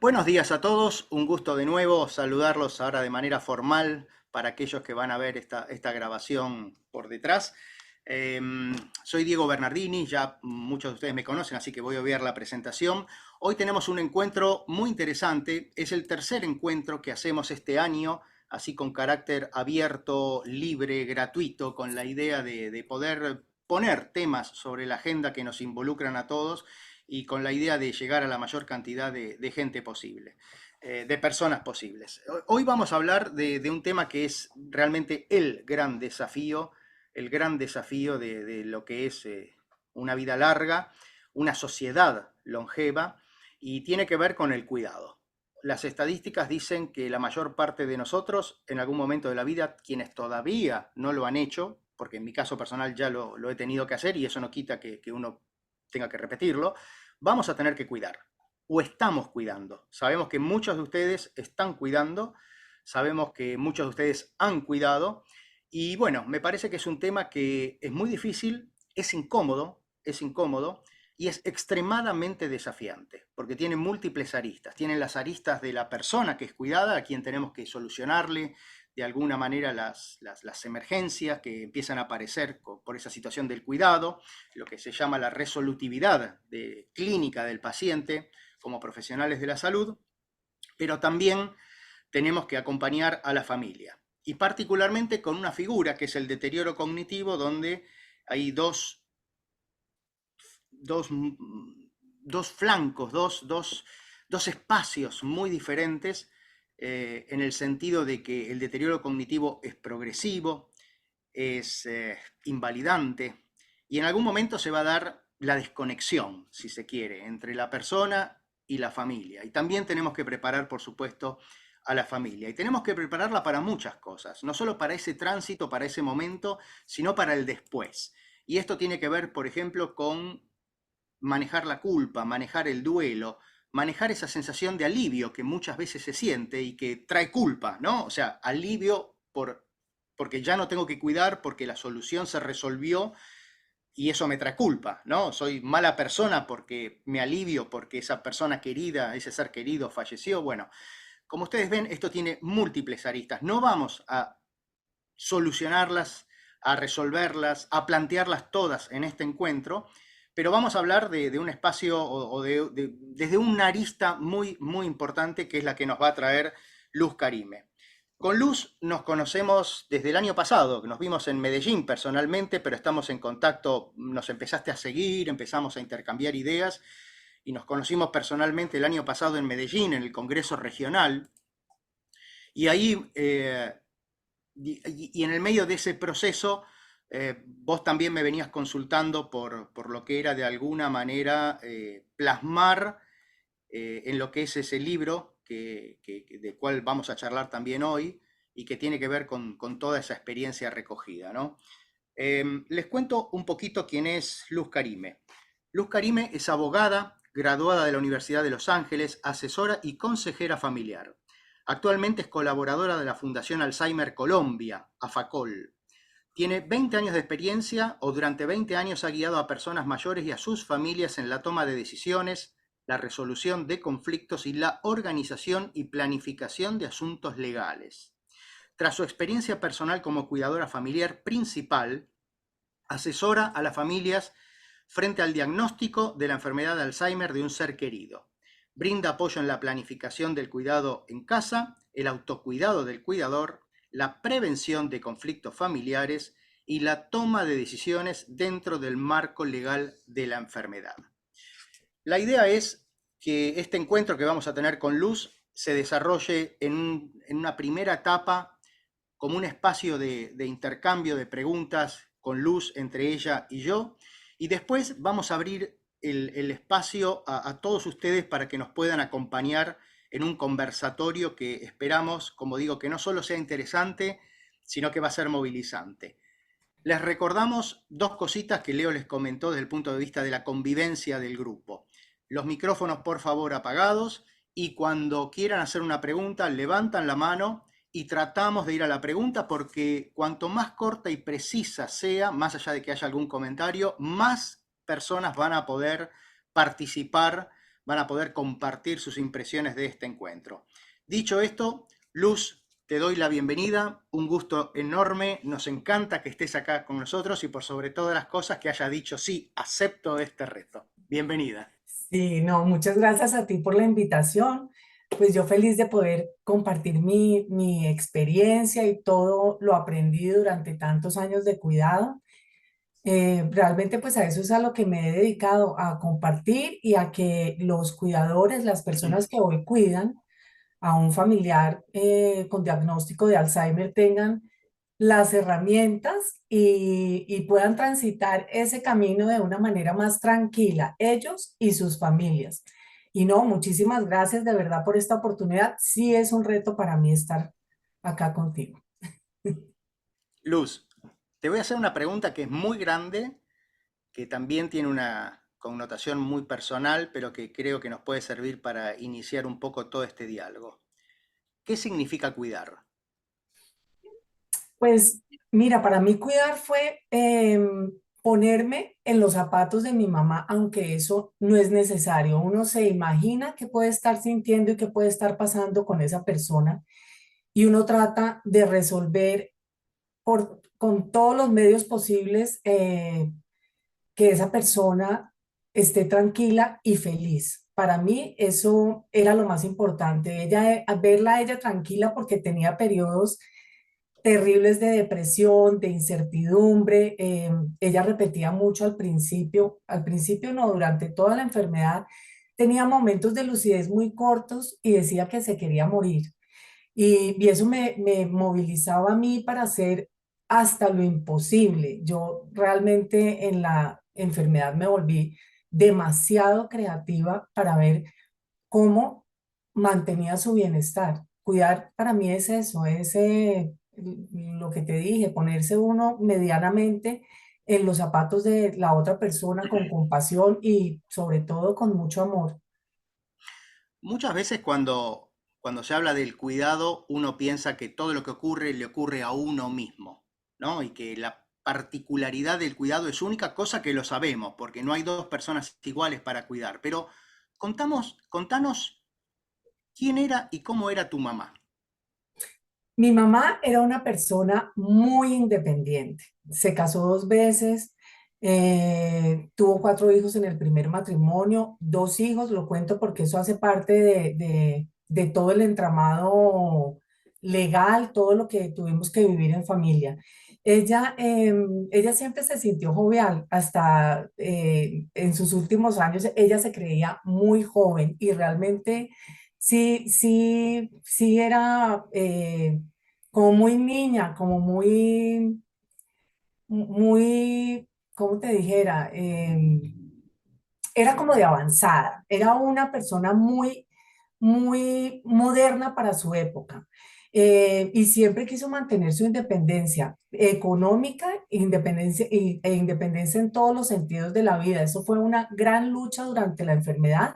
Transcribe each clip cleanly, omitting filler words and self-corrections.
Buenos días a todos, un gusto de nuevo saludarlos ahora de manera formal para aquellos que van a ver esta grabación por detrás. Soy Diego Bernardini, ya muchos de ustedes me conocen, así que voy a obviar la presentación. Hoy tenemos un encuentro muy interesante, es el tercer encuentro que hacemos este año, así con carácter abierto, libre, gratuito, con la idea de poder poner temas sobre la agenda que nos involucran a todos y con la idea de llegar a la mayor cantidad de gente posible, de personas posibles. Hoy vamos a hablar de un tema que es realmente el gran desafío de lo que es una vida larga, una sociedad longeva, y tiene que ver con el cuidado. Las estadísticas dicen que la mayor parte de nosotros, en algún momento de la vida, quienes todavía no lo han hecho, porque en mi caso personal ya lo he tenido que hacer y eso no quita que uno tenga que repetirlo, vamos a tener que cuidar o estamos cuidando. Sabemos que muchos de ustedes están cuidando, sabemos que muchos de ustedes han cuidado y bueno, me parece que es un tema que es muy difícil, es incómodo y es extremadamente desafiante, porque tiene múltiples aristas. Tienen las aristas de la persona que es cuidada, a quien tenemos que solucionarle de alguna manera las emergencias que empiezan a aparecer por esa situación del cuidado, lo que se llama la resolutividad clínica del paciente como profesionales de la salud, pero también tenemos que acompañar a la familia. Y particularmente con una figura que es el deterioro cognitivo, donde hay dos, dos flancos, dos espacios muy diferentes en el sentido de que el deterioro cognitivo es progresivo, es invalidante y en algún momento se va a dar la desconexión, si se quiere, entre la persona y la familia. Y también tenemos que preparar, por supuesto, a la familia. Y tenemos que prepararla para muchas cosas, no solo para ese tránsito, para ese momento, sino para el después. Y esto tiene que ver, por ejemplo, con manejar la culpa, manejar el duelo, manejar esa sensación de alivio que muchas veces se siente y que trae culpa, ¿no? O sea, alivio porque ya no tengo que cuidar, porque la solución se resolvió y eso me trae culpa, ¿no? Soy mala persona porque me alivio, porque esa persona querida, ese ser querido falleció. Bueno, como ustedes ven, esto tiene múltiples aristas. No vamos a solucionarlas, a resolverlas, a plantearlas todas en este encuentro, pero vamos a hablar de un espacio o desde una arista muy, muy importante que es la que nos va a traer Luz Karime. Con Luz nos conocemos desde el año pasado, que nos vimos en Medellín personalmente, pero estamos en contacto, nos empezaste a seguir, empezamos a intercambiar ideas y nos conocimos personalmente el año pasado en Medellín, en el Congreso Regional, y ahí y en el medio de ese proceso, vos también me venías consultando por lo que era de alguna manera plasmar en lo que es ese libro de cual vamos a charlar también hoy y que tiene que ver con toda esa experiencia recogida, ¿no? Les cuento un poquito quién es Luz Karime. Luz Karime es abogada, graduada de la Universidad de Los Ángeles, asesora y consejera familiar. Actualmente es colaboradora de la Fundación Alzheimer Colombia, AFACOL. Tiene 20 años de experiencia o durante 20 años ha guiado a personas mayores y a sus familias en la toma de decisiones, la resolución de conflictos y la organización y planificación de asuntos legales. Tras su experiencia personal como cuidadora familiar principal, asesora a las familias frente al diagnóstico de la enfermedad de Alzheimer de un ser querido. Brinda apoyo en la planificación del cuidado en casa, el autocuidado del cuidador, la prevención de conflictos familiares y la toma de decisiones dentro del marco legal de la enfermedad. La idea es que este encuentro que vamos a tener con Luz se desarrolle en una primera etapa como un espacio de intercambio de preguntas con Luz entre ella y yo, y después vamos a abrir el espacio a todos ustedes para que nos puedan acompañar en un conversatorio que esperamos, como digo, que no solo sea interesante, sino que va a ser movilizante. Les recordamos dos cositas que Leo les comentó desde el punto de vista de la convivencia del grupo. Los micrófonos, por favor, apagados, y cuando quieran hacer una pregunta, levantan la mano y tratamos de ir a la pregunta porque cuanto más corta y precisa sea, más allá de que haya algún comentario, más personas van a poder participar van a poder compartir sus impresiones de este encuentro. Dicho esto, Luz, te doy la bienvenida, un gusto enorme, nos encanta que estés acá con nosotros y por sobre todas las cosas que haya dicho, sí, acepto este reto. Bienvenida. Sí, no, muchas gracias a ti por la invitación. Pues yo feliz de poder compartir mi experiencia y todo lo aprendido durante tantos años de cuidado. Realmente pues a eso es a lo que me he dedicado, a compartir y a que los cuidadores, las personas que hoy cuidan a un familiar con diagnóstico de Alzheimer tengan las herramientas y puedan transitar ese camino de una manera más tranquila, ellos y sus familias. Y no, muchísimas gracias de verdad por esta oportunidad. Sí es un reto para mí estar acá contigo. Luz, te voy a hacer una pregunta que es muy grande, que también tiene una connotación muy personal, pero que creo que nos puede servir para iniciar un poco todo este diálogo. ¿Qué significa cuidar? Pues mira, para mí cuidar fue ponerme en los zapatos de mi mamá, aunque eso no es necesario. Uno se imagina qué puede estar sintiendo y qué puede estar pasando con esa persona y uno trata de resolver con todos los medios posibles que esa persona esté tranquila y feliz. Para mí eso era lo más importante, verla a ella tranquila porque tenía periodos terribles de depresión, de incertidumbre. Ella repetía mucho al principio no, durante toda la enfermedad, tenía momentos de lucidez muy cortos y decía que se quería morir. Y eso me movilizaba a mí para hacer hasta lo imposible. Yo realmente en la enfermedad me volví demasiado creativa para ver cómo mantenía su bienestar. Cuidar para mí es eso, lo que te dije, ponerse uno medianamente en los zapatos de la otra persona con compasión y sobre todo con mucho amor. Muchas veces cuando se habla del cuidado, uno piensa que todo lo que ocurre le ocurre a uno mismo, ¿no? Y que la particularidad del cuidado es única, cosa que lo sabemos, porque no hay dos personas iguales para cuidar. Pero contanos quién era y cómo era tu mamá. Mi mamá era una persona muy independiente. Se casó 2 veces, tuvo 4 hijos en el primer matrimonio, 2 hijos, lo cuento porque eso hace parte de todo el entramado legal, todo lo que tuvimos que vivir en familia. Ella siempre se sintió jovial, hasta en sus últimos años ella se creía muy joven y realmente sí, sí, sí era como muy niña, como muy, ¿cómo te dijera? Era como de avanzada, era una persona muy moderna para su época. Y siempre quiso mantener su independencia económica e independencia en todos los sentidos de la vida. Eso fue una gran lucha durante la enfermedad.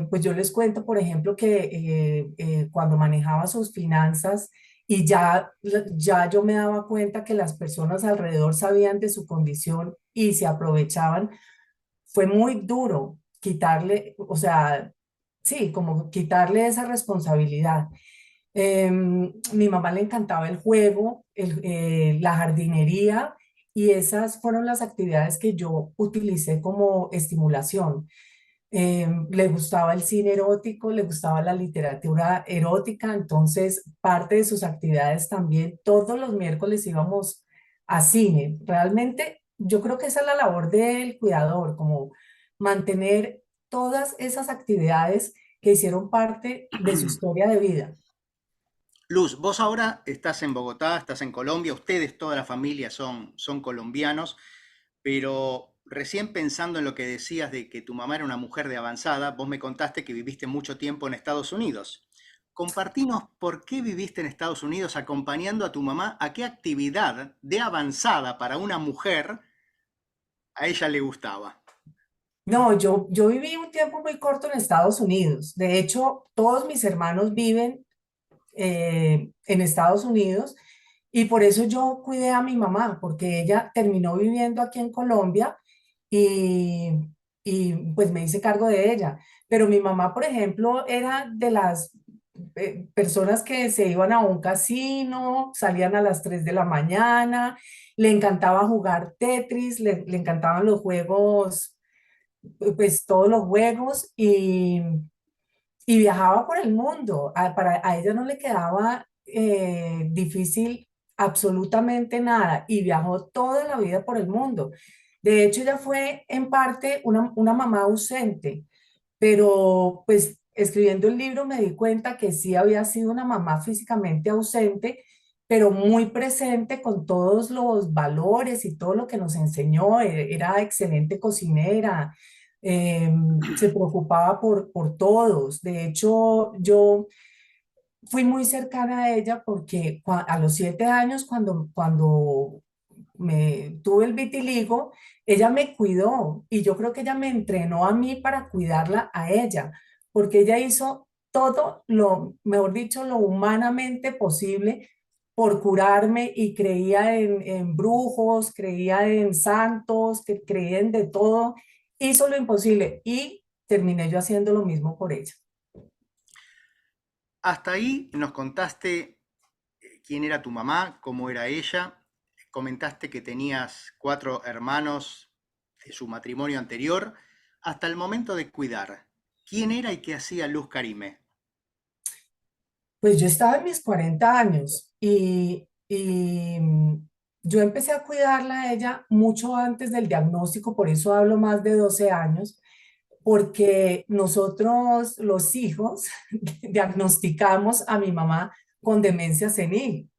Pues yo les cuento, por ejemplo, que cuando manejaba sus finanzas y ya yo me daba cuenta que las personas alrededor sabían de su condición y se aprovechaban, fue muy duro quitarle, o sea, sí, como quitarle esa responsabilidad. Mi mamá le encantaba el juego, la jardinería y esas fueron las actividades que yo utilicé como estimulación. Le gustaba el cine erótico, le gustaba la literatura erótica, entonces parte de sus actividades también, todos los miércoles íbamos a cine. Realmente yo creo que esa es la labor del cuidador, como mantener todas esas actividades que hicieron parte de su historia de vida. Luz, vos ahora estás en Bogotá, estás en Colombia, ustedes, toda la familia son colombianos, pero recién pensando en lo que decías de que tu mamá era una mujer de avanzada, vos me contaste que viviste mucho tiempo en Estados Unidos. Compartinos por qué viviste en Estados Unidos acompañando a tu mamá, a qué actividad de avanzada para una mujer a ella le gustaba. No, yo viví un tiempo muy corto en Estados Unidos. De hecho, todos mis hermanos viven en Estados Unidos y por eso yo cuidé a mi mamá, porque ella terminó viviendo aquí en Colombia y, y pues me hice cargo de ella. Pero mi mamá, por ejemplo, era de las personas que se iban a un casino, salían a las 3 de la mañana, le encantaba jugar Tetris, le encantaban los juegos, pues todos los juegos y viajaba por el mundo. A ella no le quedaba difícil absolutamente nada y viajó toda la vida por el mundo. De hecho, ella fue en parte una mamá ausente, pero pues escribiendo el libro me di cuenta que sí había sido una mamá físicamente ausente, pero muy presente con todos los valores y todo lo que nos enseñó. Era excelente cocinera, se preocupaba por todos. De hecho, yo fui muy cercana a ella porque a los 7 años, cuando me tuve el vitiligo, ella me cuidó y yo creo que ella me entrenó a mí para cuidarla a ella, porque ella hizo todo lo, mejor dicho, lo humanamente posible por curarme y creía en brujos, creía en santos, que creía en de todo, hizo lo imposible y terminé yo haciendo lo mismo por ella. Hasta ahí nos contaste quién era tu mamá, cómo era ella, comentaste que tenías 4 hermanos de su matrimonio anterior, hasta el momento de cuidar. ¿Quién era y qué hacía Luz Carime? Pues yo estaba en mis 40 años yo empecé a cuidarla a ella mucho antes del diagnóstico, por eso hablo más de 12 años, porque nosotros los hijos diagnosticamos a mi mamá con demencia senil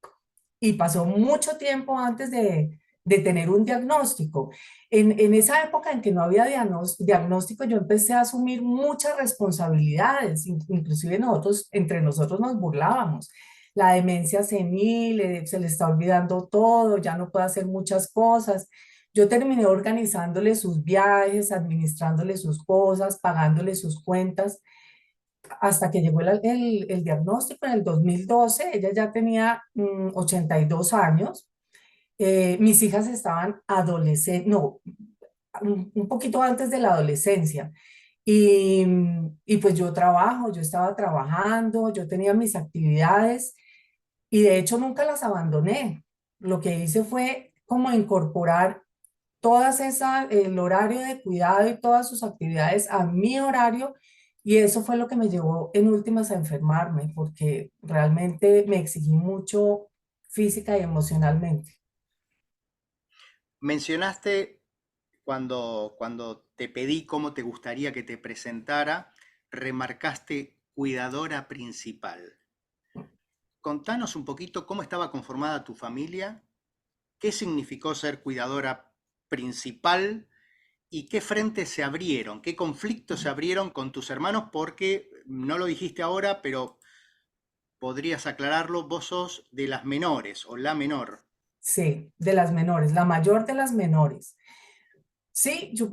y pasó mucho tiempo antes de tener un diagnóstico. En esa época en que no había diagnóstico, yo empecé a asumir muchas responsabilidades, inclusive nosotros, entre nosotros nos burlábamos. La demencia senil, se le está olvidando todo, ya no puede hacer muchas cosas. Yo terminé organizándole sus viajes, administrándole sus cosas, pagándole sus cuentas hasta que llegó el diagnóstico en el 2012. Ella ya tenía 82 años. Mis hijas estaban adolescentes, no, un poquito antes de la adolescencia. Y pues yo estaba trabajando, yo tenía mis actividades y de hecho nunca las abandoné. Lo que hice fue como incorporar el horario de cuidado y todas sus actividades a mi horario y eso fue lo que me llevó en últimas a enfermarme porque realmente me exigí mucho física y emocionalmente. Mencionaste cuando te pedí cómo te gustaría que te presentara, remarcaste cuidadora principal. Contanos un poquito cómo estaba conformada tu familia, qué significó ser cuidadora principal y qué frentes se abrieron, qué conflictos se abrieron con tus hermanos, porque no lo dijiste ahora, pero podrías aclararlo, vos sos de las menores o la menor. Sí, de las menores, la mayor de las menores. Sí, yo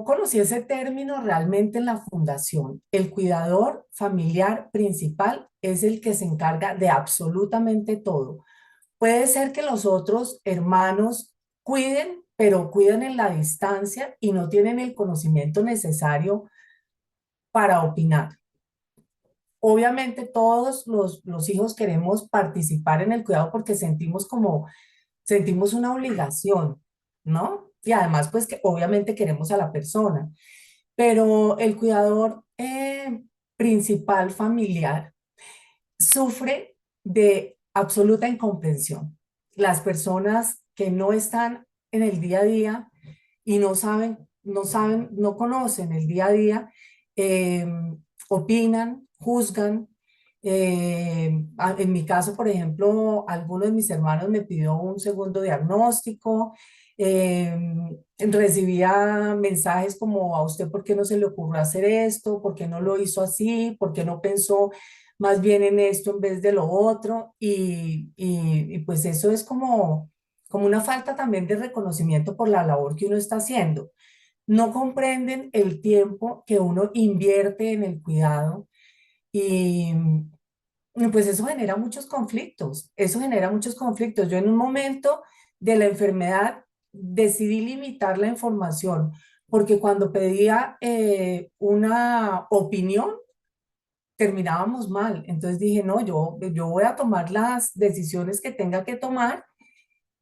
conocí ese término realmente en la fundación. El cuidador familiar principal es el que se encarga de absolutamente todo. Puede ser que los otros hermanos cuiden, pero cuiden en la distancia y no tienen el conocimiento necesario para opinar. Obviamente todos los hijos queremos participar en el cuidado porque sentimos una obligación, ¿no? Y además, pues que obviamente queremos a la persona, pero el cuidador principal familiar sufre de absoluta incomprensión. Las personas que no están en el día a día y no conocen el día a día, eh, opinan, juzgan. En mi caso, por ejemplo, alguno de mis hermanos me pidió un segundo diagnóstico. Recibía mensajes como, ¿a usted por qué no se le ocurrió hacer esto? ¿Por qué no lo hizo así? ¿Por qué no pensó más bien en esto en vez de lo otro? Y pues eso es como una falta también de reconocimiento por la labor que uno está haciendo. No comprenden el tiempo que uno invierte en el cuidado y pues eso genera muchos conflictos, eso genera muchos conflictos. Yo en un momento de la enfermedad decidí limitar la información, porque cuando pedía una opinión, terminábamos mal. Entonces dije, no, yo voy a tomar las decisiones que tenga que tomar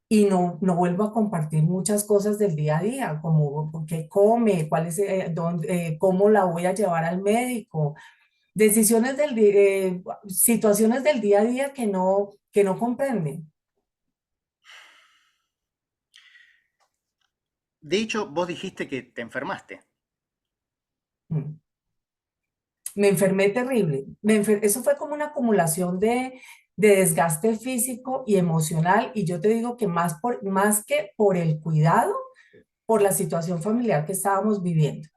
y no vuelvo a compartir muchas cosas del día a día, como qué come, cuál es, cómo la voy a llevar al médico, situaciones del día a día que no comprenden. De hecho, vos dijiste que te enfermaste. Mm. Me enfermé terrible. Eso fue como una acumulación de desgaste físico y emocional, y yo te digo que más que por el cuidado, por la situación familiar que estábamos viviendo.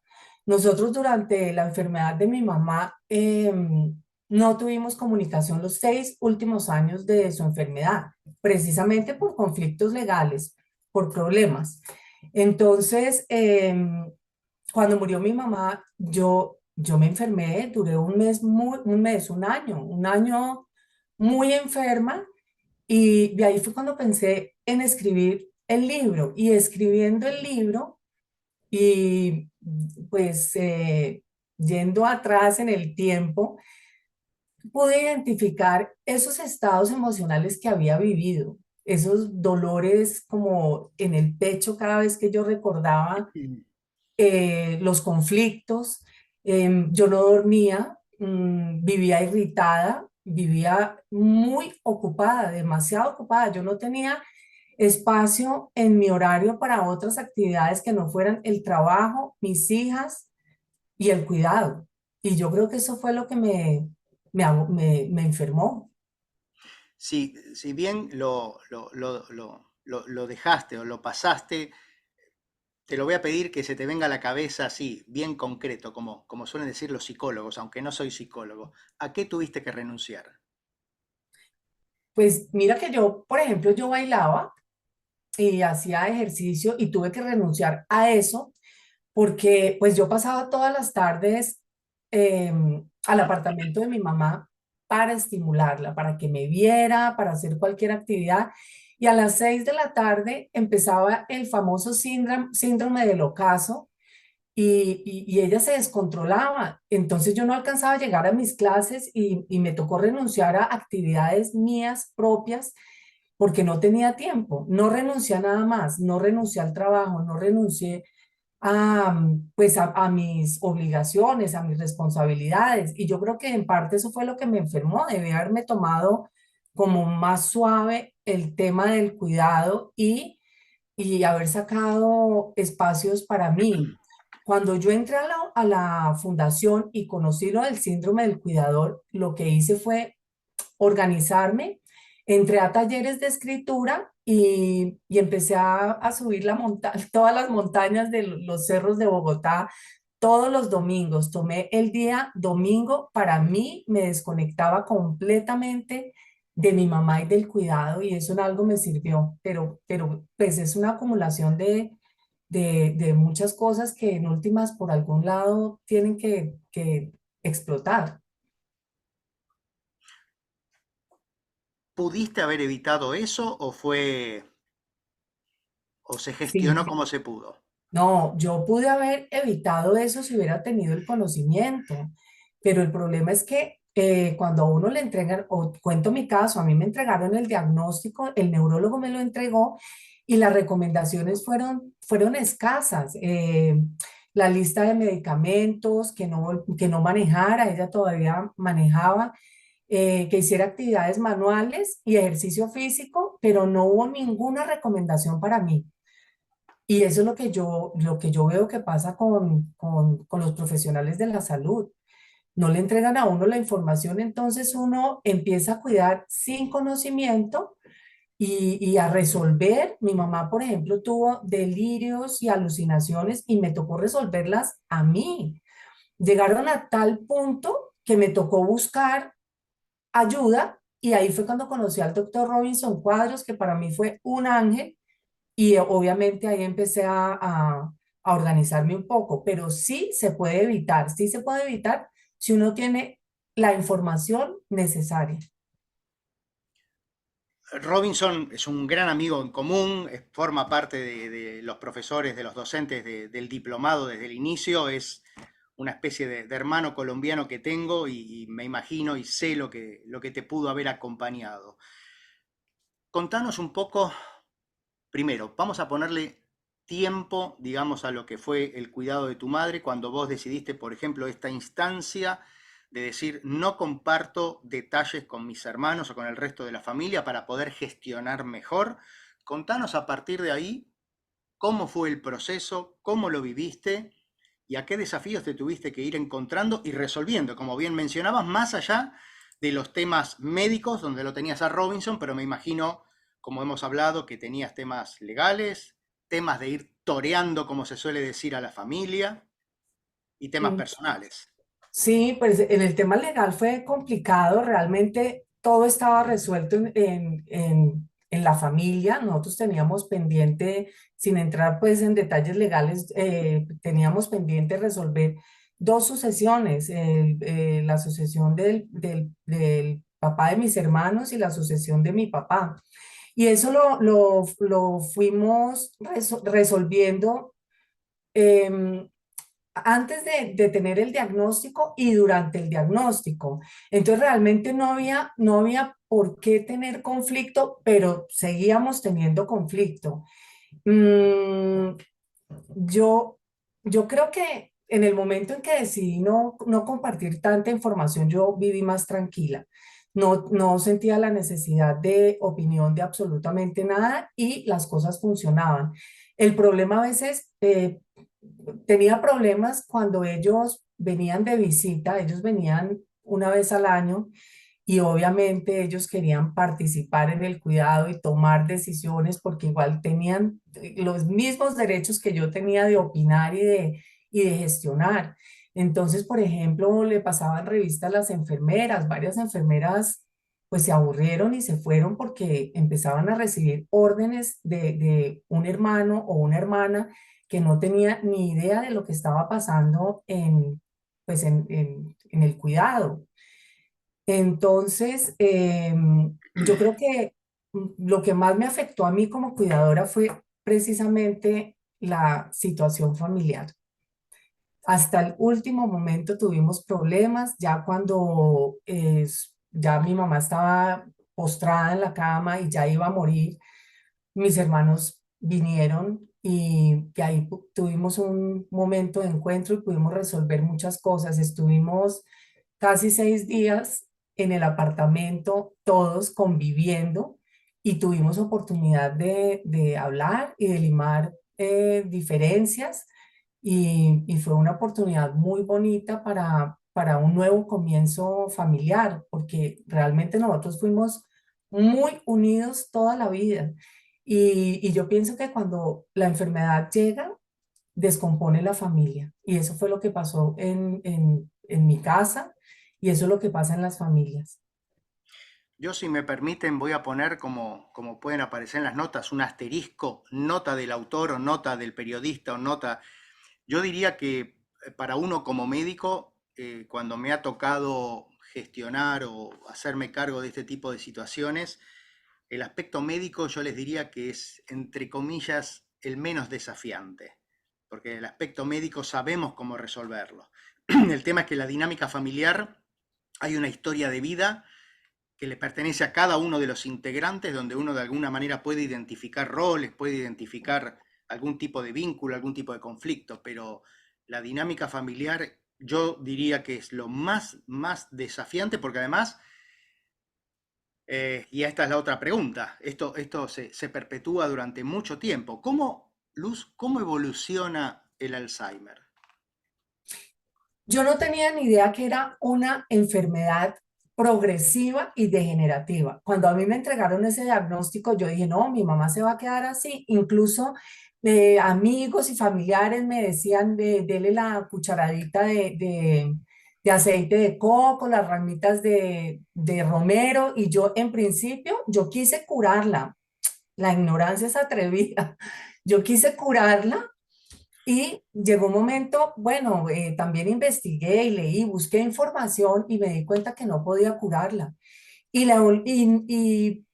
Nosotros durante la enfermedad de mi mamá no tuvimos comunicación los 6 últimos años de su enfermedad, precisamente por conflictos legales, por problemas. Entonces, cuando murió mi mamá, yo me enfermé, duré un año muy enferma, y de ahí fue cuando pensé en escribir el libro. Y escribiendo el libro, y pues yendo atrás en el tiempo, pude identificar esos estados emocionales que había vivido, esos dolores como en el pecho cada vez que yo recordaba los conflictos. Yo no dormía, vivía irritada, vivía muy ocupada, demasiado ocupada. Yo no tenía espacio en mi horario para otras actividades que no fueran el trabajo, mis hijas y el cuidado. Y yo creo que eso fue lo que me enfermó. Si bien lo dejaste o lo pasaste, te lo voy a pedir que se te venga a la cabeza así, bien concreto, como suelen decir los psicólogos, aunque no soy psicólogo. ¿A qué tuviste que renunciar? Pues mira que yo, por ejemplo, yo bailaba y hacía ejercicio y tuve que renunciar a eso porque pues yo pasaba todas las tardes al apartamento de mi mamá para estimularla, para que me viera, para hacer cualquier actividad. Y a las 6 de la tarde empezaba el famoso síndrome del ocaso, y ella se descontrolaba. Entonces yo no alcanzaba a llegar a mis clases, y me tocó renunciar a actividades mías propias porque no tenía tiempo. No renuncié a nada más, no renuncié al trabajo, no renuncié pues a mis obligaciones, a mis responsabilidades. Y yo creo que en parte eso fue lo que me enfermó, debí haberme tomado como más suave el tema del cuidado, y haber sacado espacios para mí. Cuando yo entré a la fundación y conocí lo del síndrome del cuidador, lo que hice fue organizarme, entré a talleres de escritura y empecé a subir todas las montañas de los cerros de Bogotá todos los domingos. Tomé el día domingo para mí, me desconectaba completamente de mi mamá y del cuidado, y eso en algo me sirvió, pero pues es una acumulación de muchas cosas que en últimas por algún lado tienen que explotar. ¿Pudiste haber evitado eso o se Sí, gestionó como se pudo? no, yo pude haber evitado eso si hubiera tenido el conocimiento, pero el problema es que cuando a uno le entregan, o cuento mi caso, a mí me entregaron el diagnóstico, el neurólogo me lo entregó y las recomendaciones fueron escasas. La lista de medicamentos que no manejara, ella todavía manejaba, que hiciera actividades manuales y ejercicio físico, pero no hubo ninguna recomendación para mí. Y eso es lo que yo veo que pasa con los profesionales de la salud. No le entregan a uno la información, entonces uno empieza a cuidar sin conocimiento y a resolver. Mi mamá, por ejemplo, tuvo delirios y alucinaciones y me tocó resolverlas a mí. Llegaron a tal punto que me tocó buscar ayuda, y ahí fue cuando conocí al doctor Robinson Cuadros, que para mí fue un ángel, y obviamente ahí empecé a organizarme un poco, pero sí se puede evitar si uno tiene la información necesaria. Robinson es un gran amigo en común, forma parte de los profesores, de los docentes del diplomado desde el inicio, es una especie de hermano colombiano que tengo y me imagino y sé lo que te pudo haber acompañado. Contanos un poco, primero, vamos a ponerle tiempo, digamos, a lo que fue el cuidado de tu madre cuando vos decidiste, por ejemplo, esta instancia de decir, no comparto detalles con mis hermanos o con el resto de la familia para poder gestionar mejor. Contanos a partir de ahí cómo fue el proceso, cómo lo viviste y a qué desafíos te tuviste que ir encontrando y resolviendo, como bien mencionabas, más allá de los temas médicos, donde lo tenías a Robinson, pero me imagino, como hemos hablado, que tenías temas legales, temas de ir toreando, como se suele decir, a la familia, y temas Mm, personales. sí, pues en el tema legal fue complicado, realmente todo estaba resuelto en la familia, nosotros teníamos pendiente, sin entrar pues en detalles legales, teníamos pendiente resolver dos sucesiones, la sucesión del papá de mis hermanos y la sucesión de mi papá. Y eso lo fuimos resolviendo. em, Antes de tener el diagnóstico y durante el diagnóstico. Entonces realmente no había por qué tener conflicto, pero seguíamos teniendo conflicto. Mm, yo, yo creo que en el momento en que decidí no compartir tanta información, yo viví más tranquila. No sentía la necesidad de opinión de absolutamente nada y las cosas funcionaban. El problema a veces, tenía problemas cuando ellos venían de visita, ellos venían una vez al año y obviamente ellos querían participar en el cuidado y tomar decisiones porque igual tenían los mismos derechos que yo tenía de opinar y de gestionar. Entonces, por ejemplo, le pasaban revista a las enfermeras, varias enfermeras pues se aburrieron y se fueron porque empezaban a recibir órdenes de un hermano o una hermana que no tenía ni idea de lo que estaba pasando pues en el cuidado. Entonces, yo creo que lo que más me afectó a mí como cuidadora fue precisamente la situación familiar. Hasta el último momento tuvimos problemas, ya cuando ya mi mamá estaba postrada en la cama y ya iba a morir, mis hermanos vinieron y ahí tuvimos un momento de encuentro y pudimos resolver muchas cosas. Estuvimos casi 6 días en el apartamento, todos conviviendo y tuvimos oportunidad de hablar y de limar diferencias y fue una oportunidad muy bonita para un nuevo comienzo familiar, porque realmente nosotros fuimos muy unidos toda la vida. Y yo pienso que cuando la enfermedad llega, descompone la familia. Y eso fue lo que pasó en mi casa y eso es lo que pasa en las familias. Yo, si me permiten, voy a poner, como pueden aparecer en las notas, un asterisco, nota del autor o nota del periodista o nota. Yo diría que para uno como médico, cuando me ha tocado gestionar o hacerme cargo de este tipo de situaciones, el aspecto médico yo les diría que es, entre comillas, el menos desafiante, porque el aspecto médico sabemos cómo resolverlo. El tema es que la dinámica familiar, hay una historia de vida que le pertenece a cada uno de los integrantes, donde uno de alguna manera puede identificar roles, puede identificar algún tipo de vínculo, algún tipo de conflicto, pero la dinámica familiar yo diría que es lo más desafiante, porque además, y esta es la otra pregunta, esto se perpetúa durante mucho tiempo. ¿Cómo, Luz, cómo evoluciona el Alzheimer? Yo no tenía ni idea que era una enfermedad progresiva y degenerativa. Cuando a mí me entregaron ese diagnóstico, yo dije, no, mi mamá se va a quedar así. Incluso amigos y familiares me decían, dele la cucharadita de aceite de coco, las ramitas de romero, y yo en principio, yo quise curarla. La ignorancia es atrevida. Yo quise curarla y llegó un momento, bueno, también investigué y leí, busqué información y me di cuenta que no podía curarla. Y, la, ul- y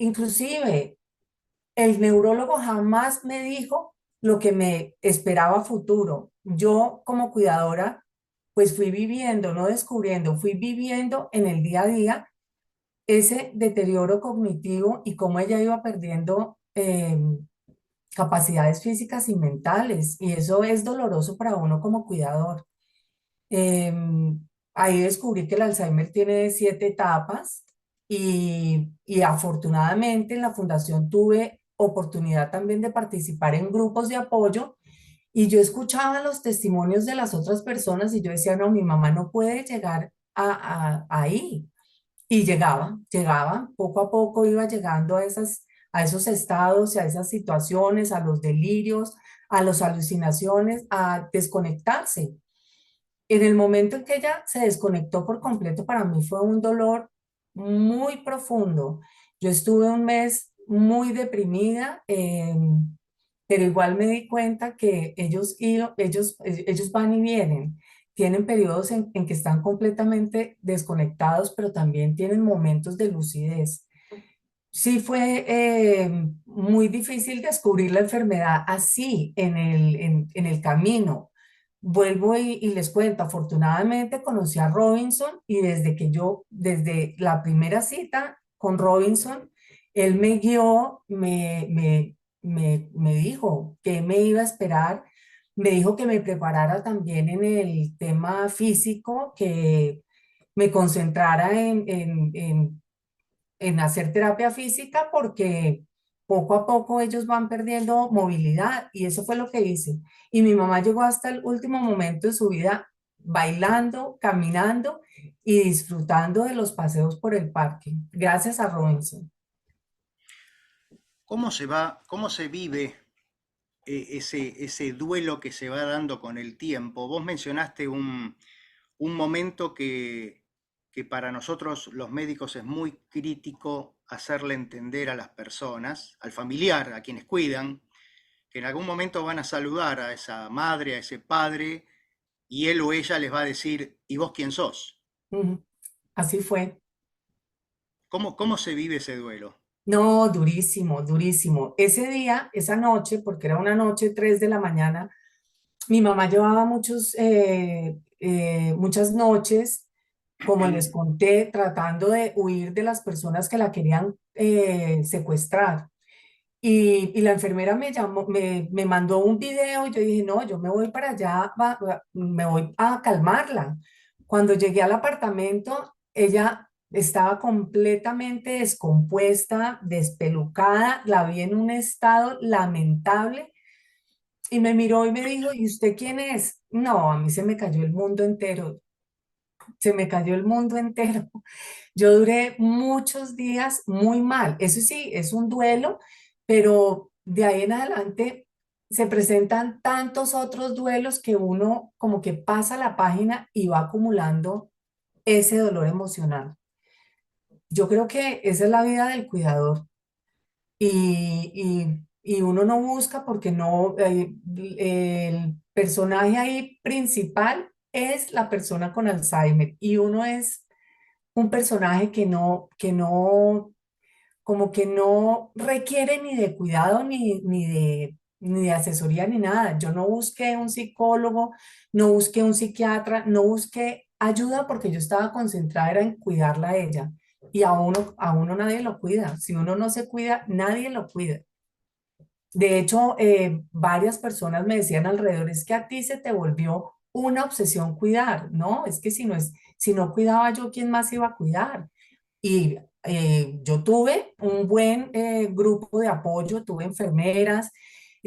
inclusive el neurólogo jamás me dijo lo que me esperaba a futuro. Yo como cuidadora, pues fui viviendo, no descubriendo, fui viviendo en el día a día ese deterioro cognitivo y cómo ella iba perdiendo capacidades físicas y mentales. Y eso es doloroso para uno como cuidador. Ahí descubrí que el Alzheimer tiene 7 etapas y afortunadamente en la fundación tuve oportunidad también de participar en grupos de apoyo y yo escuchaba los testimonios de las otras personas y yo decía, no, mi mamá no puede llegar ahí. Y llegaba, poco a poco iba llegando a esos estados y a esas situaciones, a los delirios, a las alucinaciones, a desconectarse. En el momento en que ella se desconectó por completo, para mí fue un dolor muy profundo. Yo estuve un mes muy deprimida, pero igual me di cuenta que ellos van y vienen. Tienen periodos en que están completamente desconectados, pero también tienen momentos de lucidez. Sí fue muy difícil descubrir la enfermedad así en el camino. Vuelvo y les cuento, afortunadamente conocí a Robinson y desde la primera cita con Robinson, él me guió, me dijo que me iba a esperar, me dijo que me preparara también en el tema físico, que me concentrara en hacer terapia física porque poco a poco ellos van perdiendo movilidad y eso fue lo que hice. Y mi mamá llegó hasta el último momento de su vida bailando, caminando y disfrutando de los paseos por el parque, gracias a Robinson. ¿Cómo se vive ese duelo que se va dando con el tiempo? Vos mencionaste un momento que para nosotros los médicos es muy crítico hacerle entender a las personas, al familiar, a quienes cuidan, que en algún momento van a saludar a esa madre, a ese padre, y él o ella les va a decir, ¿y vos quién sos? Ujú. Así fue. ¿Cómo se vive ese duelo? No, durísimo, durísimo. Ese día, esa noche, porque era una noche, 3 de la mañana, mi mamá llevaba muchas noches, como les conté, tratando de huir de las personas que la querían secuestrar. Y la enfermera me llamó, me mandó un video y yo dije, no, yo me voy para allá, me voy a calmarla. Cuando llegué al apartamento, ella estaba completamente descompuesta, despelucada, la vi en un estado lamentable y me miró y me dijo, ¿y usted quién es? No, a mí se me cayó el mundo entero, se me cayó el mundo entero. Yo duré muchos días muy mal. Eso sí, es un duelo, pero de ahí en adelante se presentan tantos otros duelos que uno como que pasa la página y va acumulando ese dolor emocional. Yo creo que esa es la vida del cuidador y uno no busca porque no, el personaje ahí principal es la persona con Alzheimer y uno es un personaje como que no requiere ni de cuidado ni de asesoría ni nada. Yo no busqué un psicólogo, no busqué un psiquiatra, no busqué ayuda porque yo estaba concentrada era en cuidarla a ella. Y a uno nadie lo cuida. Si uno no se cuida, nadie lo cuida. De hecho, varias personas me decían alrededor, es que a ti se te volvió una obsesión cuidar, ¿no? Es que si no cuidaba yo, ¿quién más iba a cuidar? Y yo tuve un buen grupo de apoyo, tuve enfermeras,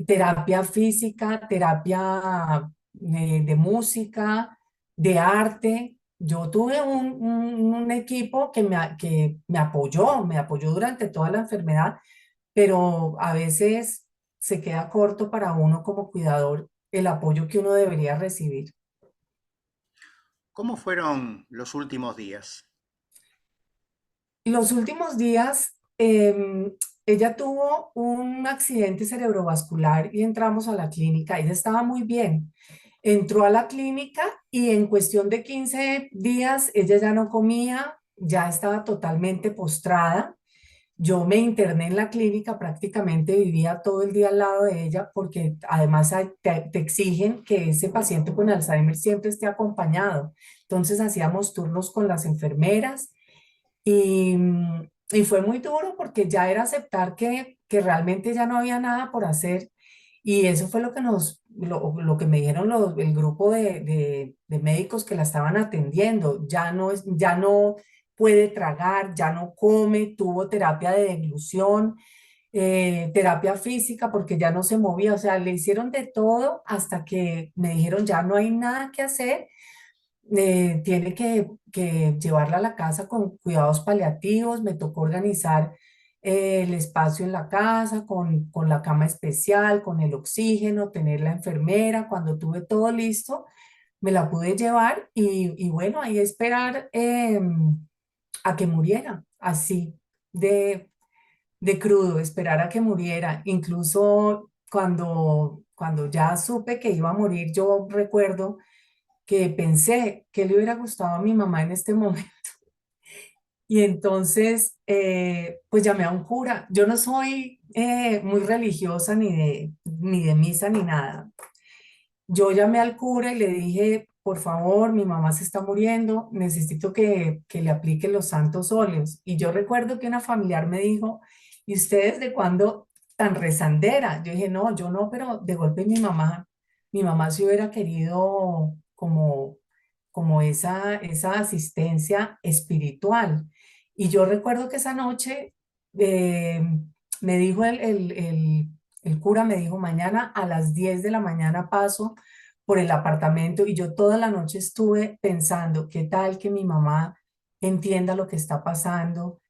terapia física, terapia de música, de arte. Yo tuve un equipo que me apoyó durante toda la enfermedad, pero a veces se queda corto para uno como cuidador el apoyo que uno debería recibir. ¿Cómo fueron los últimos días? Los últimos días, ella tuvo un accidente cerebrovascular y entramos a la clínica. Ella estaba muy bien. Entró a la clínica y en cuestión de 15 días ella ya no comía, ya estaba totalmente postrada. Yo me interné en la clínica, prácticamente vivía todo el día al lado de ella porque además te exigen que ese paciente con Alzheimer siempre esté acompañado. Entonces hacíamos turnos con las enfermeras y fue muy duro porque ya era aceptar que realmente ya no había nada por hacer. Y eso fue lo que me dijeron el grupo de médicos que la estaban atendiendo. Ya no puede tragar, ya no come, tuvo terapia de deglución, terapia física porque ya no se movía. O sea, le hicieron de todo hasta que me dijeron ya no hay nada que hacer, tiene que llevarla a la casa con cuidados paliativos. Me tocó organizar el espacio en la casa con la cama especial, con el oxígeno, tener la enfermera. Cuando tuve todo listo, me la pude llevar y bueno, ahí esperar a que muriera, así de crudo, esperar a que muriera. Incluso cuando ya supe que iba a morir, yo recuerdo que pensé que le hubiera gustado a mi mamá en este momento. Y entonces, pues llamé a un cura. Yo no soy muy religiosa ni de misa ni nada. Yo llamé al cura y le dije, por favor, mi mamá se está muriendo, necesito que le aplique los santos óleos. Y yo recuerdo que una familiar me dijo, ¿y usted desde cuándo tan rezandera? Yo dije, no, yo no, pero de golpe mi mamá se hubiera querido como esa asistencia espiritual. Y yo recuerdo que esa noche eh, me dijo el cura, me dijo, mañana a las 10 de la mañana paso por el apartamento, y yo toda la noche estuve pensando, ¿qué tal que mi mamá entienda lo que está pasando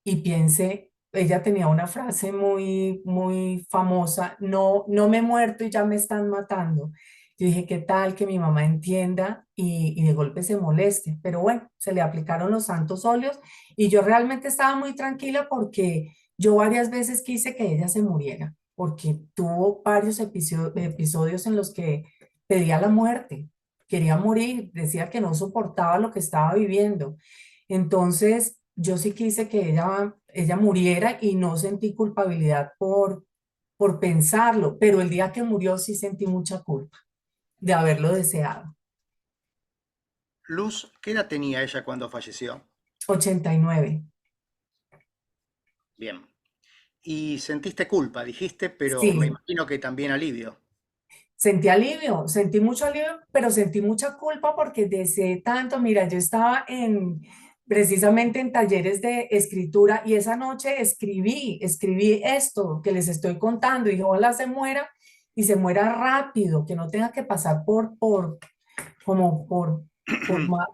y piense? Ella tenía una frase muy famosa: no, no me he muerto y ya me están matando. Yo dije, ¿qué tal que mi mamá entienda y de golpe se moleste? Pero bueno, se le aplicaron los santos óleos y yo realmente estaba muy tranquila porque yo varias veces quise que ella se muriera, porque tuvo varios episodios en los que pedía la muerte, quería morir, decía que no soportaba lo que estaba viviendo. Entonces, yo sí quise que ella muriera y no sentí culpabilidad por pensarlo, pero el día que murió sí sentí mucha culpa de haberlo deseado. Luz, ¿qué edad tenía ella cuando falleció? 89. Bien. Y sentiste culpa, dijiste, pero me Sí, imagino que también alivio. sentí alivio, sentí mucho alivio, pero sentí mucha culpa porque deseé tanto. Mira, yo estaba precisamente en talleres de escritura y esa noche escribí esto que les estoy contando y dije, ojalá se muera y se muera rápido, que no tenga que pasar como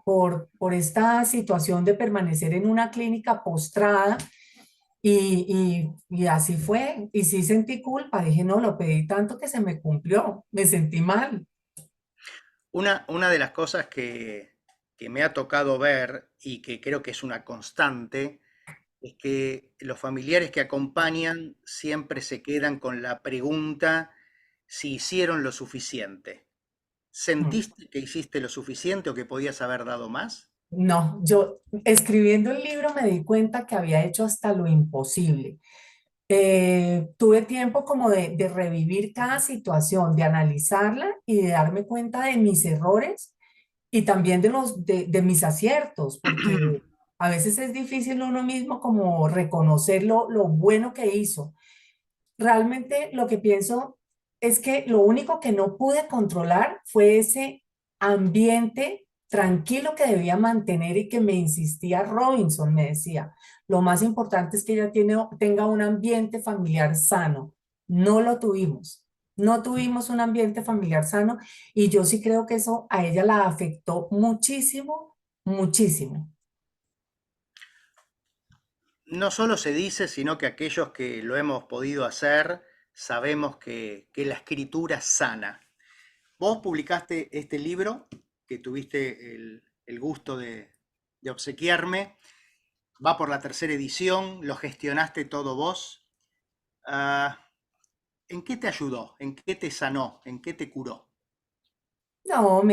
por esta situación de permanecer en una clínica postrada. Y así fue, y sí sentí culpa, dije, no, lo pedí tanto que se me cumplió, me sentí mal. Una de las cosas que me ha tocado ver y que creo que es una constante es que los familiares que acompañan siempre se quedan con la pregunta si hicieron lo suficiente. Mm. ¿Sentiste que hiciste lo suficiente o que podías haber dado más? No, yo escribiendo el libro me di cuenta que había hecho hasta lo imposible. Tuve tiempo como de revivir cada situación, de analizarla y de darme cuenta de mis errores y también de mis aciertos, porque a veces es difícil uno mismo como reconocer lo bueno que hizo. Realmente lo que pienso es que lo único que no pude controlar fue ese ambiente tranquilo que debía mantener y que me insistía Robinson, me decía, lo más importante es que ella tenga un ambiente familiar sano. No lo tuvimos. No tuvimos un ambiente familiar sano y yo sí creo que eso a ella la afectó muchísimo, muchísimo. No solo se dice, sino que aquellos que lo hemos podido hacer sabemos que la escritura sana. Vos publicaste este libro que tuviste el gusto de obsequiarme. Va por la tercera edición, lo gestionaste todo vos. Ah, ¿en qué te ayudó? ¿En qué te sanó? ¿En qué te curó? No,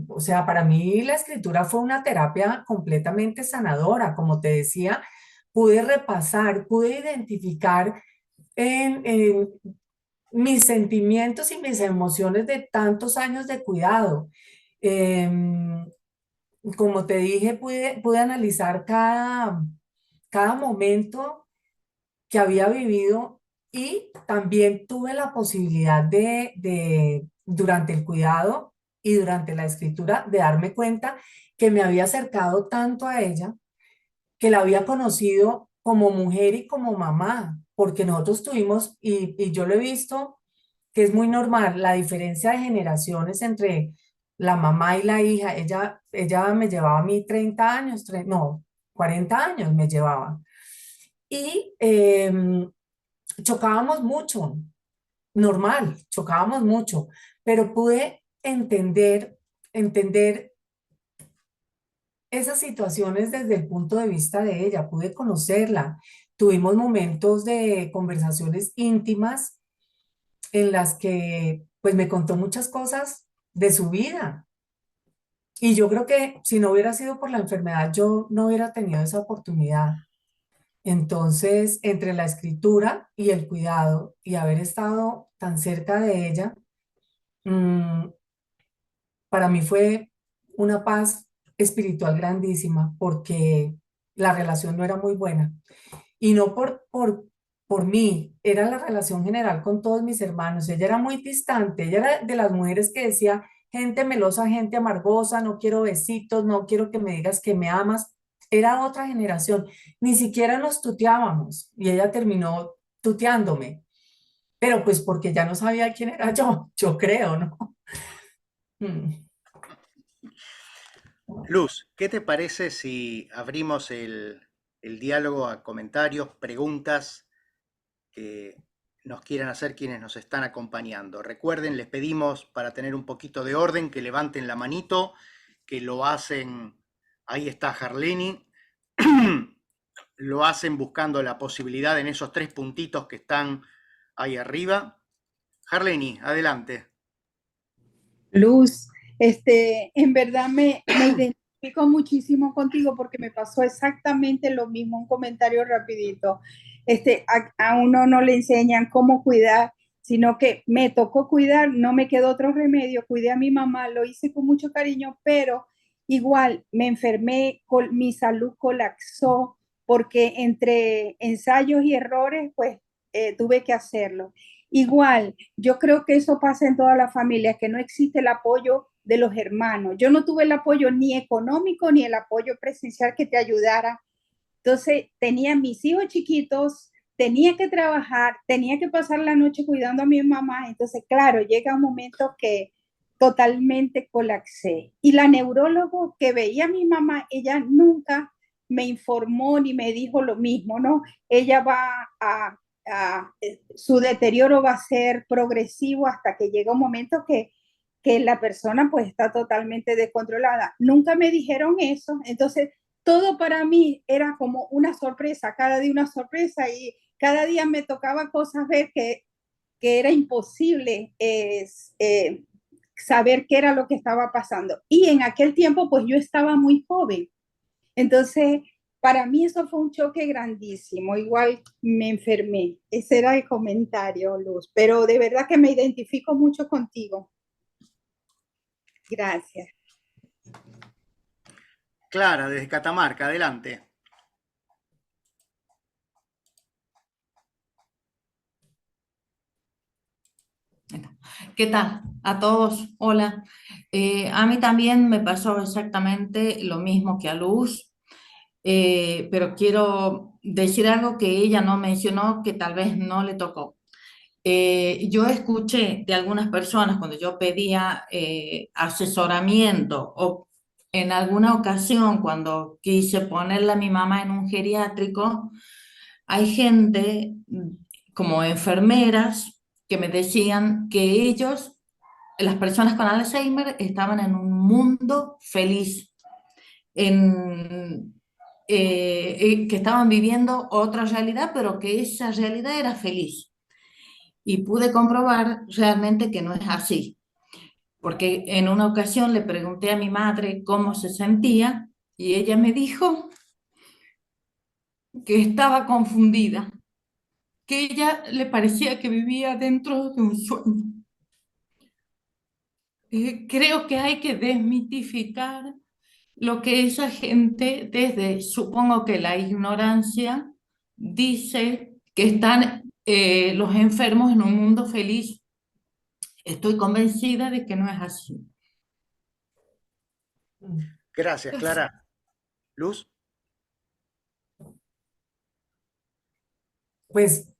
o sea, para mí la escritura fue una terapia completamente sanadora, como te decía, pude repasar, pude identificar en mis sentimientos y mis emociones de tantos años de cuidado. Em, Como te dije, pude analizar cada momento que había vivido y también tuve la posibilidad durante el cuidado y durante la escritura, de darme cuenta que me había acercado tanto a ella, que la había conocido como mujer y como mamá, porque nosotros tuvimos, y yo lo he visto, que es muy normal, la diferencia de generaciones entre la mamá y la hija. Ella me llevaba a mí 30 años, no, 40 años me llevaba. Y chocábamos mucho, normal, chocábamos mucho, pero pude entender esas situaciones desde el punto de vista de ella, pude conocerla. Tuvimos momentos de conversaciones íntimas en las que pues me contó muchas cosas de su vida. Y yo creo que si no hubiera sido por la enfermedad, yo no hubiera tenido esa oportunidad. Entonces, entre la escritura y el cuidado y haber estado tan cerca de ella, mm, para mí fue una paz espiritual grandísima porque la relación no era muy buena. Y no por mí, era la relación general con todos mis hermanos. Ella era muy distante, ella era de las mujeres que decía, gente melosa, gente amargosa, no quiero besitos, no quiero que me digas que me amas. Era otra generación, ni siquiera nos tuteábamos y ella terminó tuteándome, pero pues porque ya no sabía quién era yo creo, ¿no? Mm. Luz, ¿qué te parece si abrimos el diálogo a comentarios, preguntas que nos quieran hacer quienes nos están acompañando? Recuerden, les pedimos para tener un poquito de orden que levanten la manito, que lo hacen, ahí está Harleni, lo hacen buscando la posibilidad en esos tres puntitos que están ahí arriba. Harleni, adelante. Luz, en verdad me identifico muchísimo contigo porque me pasó exactamente lo mismo, un comentario rapidito. A uno no le enseñan cómo cuidar, sino que me tocó cuidar, no me quedó otro remedio, cuidé a mi mamá, lo hice con mucho cariño, pero igual me enfermé, mi salud colapsó porque entre ensayos y errores, pues tuve que hacerlo. Igual, yo creo que eso pasa en todas las familias, que no existe el apoyo de los hermanos. Yo no tuve el apoyo ni económico ni el apoyo presencial que te ayudara. Entonces, tenía mis hijos chiquitos, tenía que trabajar, tenía que pasar la noche cuidando a mi mamá. Entonces, claro, llega un momento que totalmente colapsé. Y la neurólogo que veía a mi mamá, ella nunca me informó ni me dijo lo mismo, ¿no? Ella va su deterioro va a ser progresivo hasta que llega un momento que la persona pues está totalmente descontrolada. Nunca me dijeron eso, entonces todo para mí era como una sorpresa, cada día una sorpresa y cada día me tocaba cosas ver que era imposible saber qué era lo que estaba pasando. Y en aquel tiempo pues yo estaba muy joven, entonces para mí eso fue un choque grandísimo, igual me enfermé. Ese era el comentario, Luz, pero de verdad que me identifico mucho contigo. Gracias. Clara, desde Catamarca, adelante. ¿Qué tal? A todos, hola. A mí también me pasó exactamente lo mismo que a Luz, pero quiero decir algo que ella no mencionó, que tal vez no le tocó. Yo escuché de algunas personas cuando yo pedía asesoramiento o en alguna ocasión cuando quise ponerle a mi mamá en un geriátrico, hay gente como enfermeras que me decían que ellos, las personas con Alzheimer, estaban en un mundo feliz, en, que estaban viviendo otra realidad, pero que esa realidad era feliz. Y pude comprobar realmente que no es así, porque en una ocasión le pregunté a mi madre cómo se sentía y ella me dijo que estaba confundida, que ella le parecía que vivía dentro de un sueño. Creo que hay que desmitificar lo que esa gente, desde supongo que la ignorancia, dice que están los enfermos en un mundo feliz. Estoy convencida de que no es así. Gracias, Clara. Luz. Pues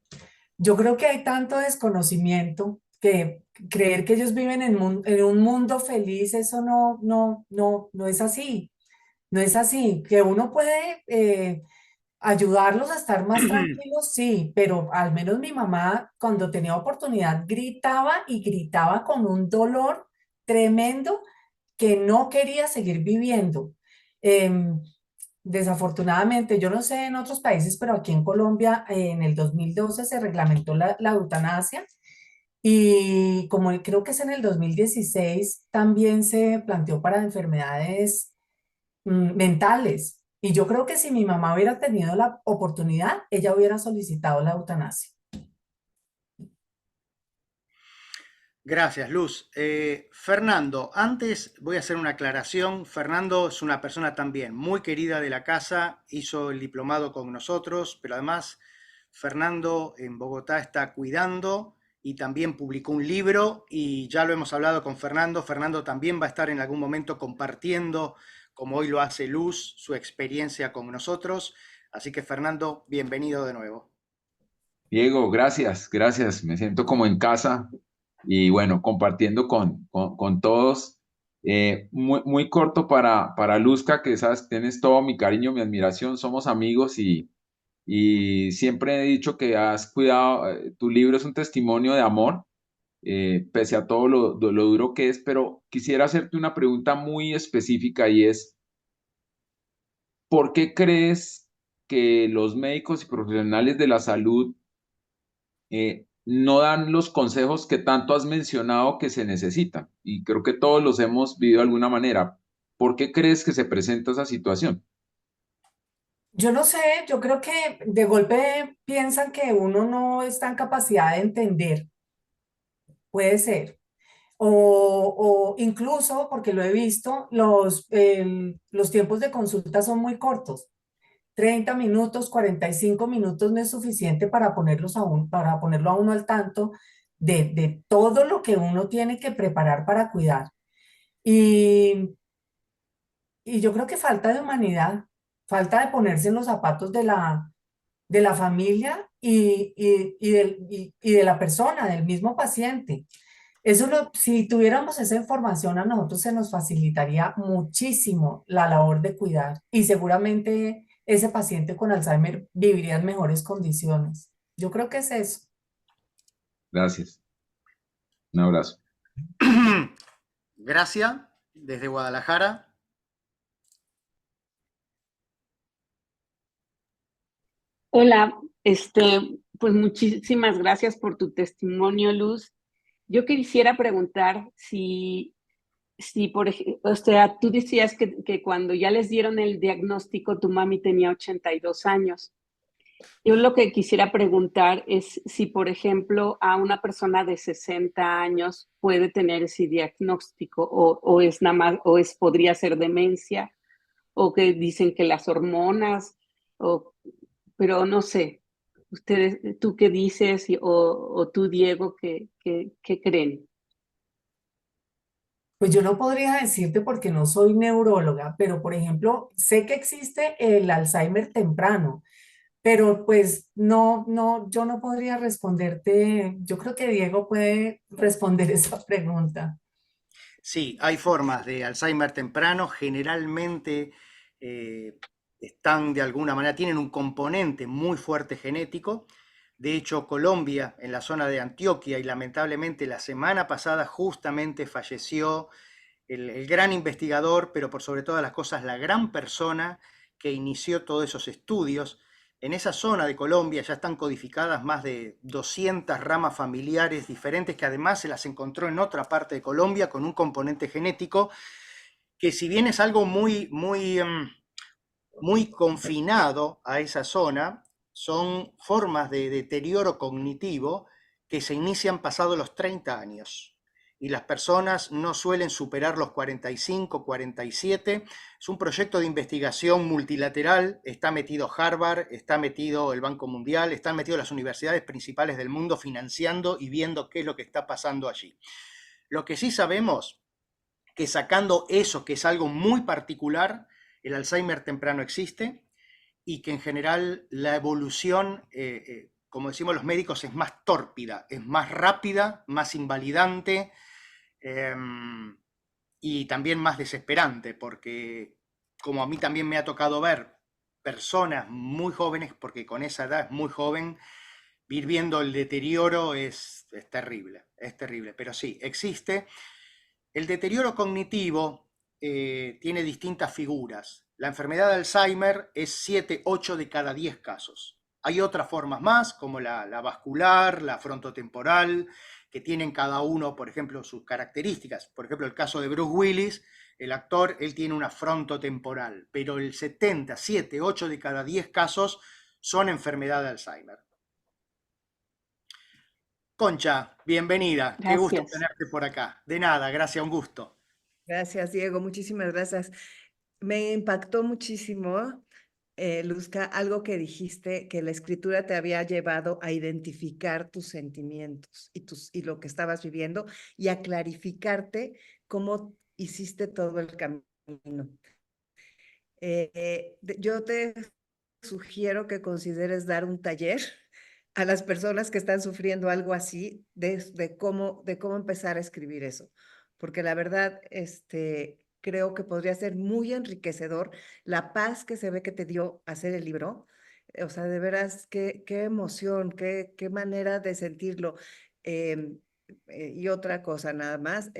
yo creo que hay tanto desconocimiento que creer que ellos viven en un mundo feliz, eso no es así. No es así. Que uno puede ayudarlos a estar más tranquilos, sí, pero al menos mi mamá cuando tenía oportunidad gritaba y gritaba con un dolor tremendo que no quería seguir viviendo. Em, Desafortunadamente, yo no sé en otros países, pero aquí en Colombia en el 2012 se reglamentó la eutanasia y como creo que es en el 2016 también se planteó para enfermedades mentales. Y yo creo que si mi mamá hubiera tenido la oportunidad, ella hubiera solicitado la eutanasia. Gracias, Luz. Fernando, antes voy a hacer una aclaración. Fernando es una persona también muy querida de la casa, hizo el diplomado con nosotros, pero además Fernando en Bogotá está cuidando y también publicó un libro y ya lo hemos hablado con Fernando. Fernando también va a estar en algún momento compartiendo, como hoy lo hace Luz, su experiencia con nosotros. Así que Fernando, bienvenido de nuevo. Diego, gracias, gracias. Me siento como en casa y bueno, compartiendo con todos. Muy corto para Luzca, que sabes, tienes todo mi cariño, mi admiración, somos amigos y siempre he dicho que has cuidado, tu libro es un testimonio de amor, pese a todo lo duro que es, pero quisiera hacerte una pregunta muy específica y es, ¿por qué crees que los médicos y profesionales de la salud no dan los consejos que tanto has mencionado que se necesitan? Y creo que todos los hemos vivido de alguna manera. ¿Por qué crees que se presenta esa situación? Yo no sé, yo creo que de golpe piensan que uno no está en capacidad de entender, puede ser. O incluso, porque lo he visto, los tiempos de consulta son muy cortos. 30 minutos, 45 minutos no es suficiente para para ponerlo a uno al tanto de todo lo que uno tiene que preparar para cuidar. Y, y yo creo que falta de humanidad, falta de ponerse en los zapatos de la familia y de la persona, del mismo paciente. Si tuviéramos esa información a nosotros se nos facilitaría muchísimo la labor de cuidar y seguramente ese paciente con Alzheimer viviría en mejores condiciones. Yo creo que es eso. Gracias. Un abrazo. Gracias, desde Guadalajara. Hola, pues muchísimas gracias por tu testimonio, Luz. Yo quisiera preguntar si por ejemplo, o sea, tú decías que cuando ya les dieron el diagnóstico, tu mami tenía 82 años. Yo lo que quisiera preguntar es si, por ejemplo, a una persona de 60 años puede tener ese diagnóstico o es nada más, podría ser demencia, o que dicen que las hormonas, o, pero no sé. Ustedes, ¿tú qué dices? O tú, Diego, ¿qué creen? Pues yo no podría decirte porque no soy neuróloga, pero por ejemplo, sé que existe el Alzheimer temprano, pero pues yo no podría responderte. Yo creo que Diego puede responder esa pregunta. Sí, hay formas de Alzheimer temprano, generalmente eh, están de alguna manera, tienen un componente muy fuerte genético. De hecho, Colombia, en la zona de Antioquia, y lamentablemente la semana pasada justamente falleció el gran investigador, pero por sobre todas las cosas, la gran persona que inició todos esos estudios. En esa zona de Colombia ya están codificadas más de 200 ramas familiares diferentes que además se las encontró en otra parte de Colombia con un componente genético que si bien es algo muy muy confinado a esa zona, son formas de deterioro cognitivo que se inician pasados los 30 años. Y las personas no suelen superar los 45, 47. Es un proyecto de investigación multilateral, está metido Harvard, está metido el Banco Mundial, están metidos las universidades principales del mundo financiando y viendo qué es lo que está pasando allí. Lo que sí sabemos, que sacando eso, que es algo muy particular, el Alzheimer temprano existe y que en general la evolución, como decimos los médicos, es más tórpida, es más rápida, más invalidante eh, y también más desesperante, porque como a mí también me ha tocado ver personas muy jóvenes, porque con esa edad es muy joven, ir viendo el deterioro es terrible, pero sí, existe. El deterioro cognitivo tiene distintas figuras. La enfermedad de Alzheimer es 7, 8 de cada 10 casos. Hay otras formas más, como la vascular, la frontotemporal, que tienen cada uno, por ejemplo, sus características. Por ejemplo, el caso de Bruce Willis, el actor, él tiene una frontotemporal, pero el 70, 7, 8 de cada 10 casos son enfermedad de Alzheimer. Concha, bienvenida. Qué gusto Gracias. tenerte por acá. De nada, gracias, un gusto. Gracias, Diego. Muchísimas gracias. Me impactó muchísimo, Luzca, algo que dijiste, que la escritura te había llevado a identificar tus sentimientos y lo que estabas viviendo y a clarificarte cómo hiciste todo el camino. Yo te sugiero que consideres dar un taller a las personas que están sufriendo algo así, de cómo empezar a escribir eso. Porque la verdad, creo que podría ser muy enriquecedor la paz que se ve que te dio hacer el libro. O sea, de veras, qué emoción, qué manera de sentirlo. Em, y otra cosa nada más,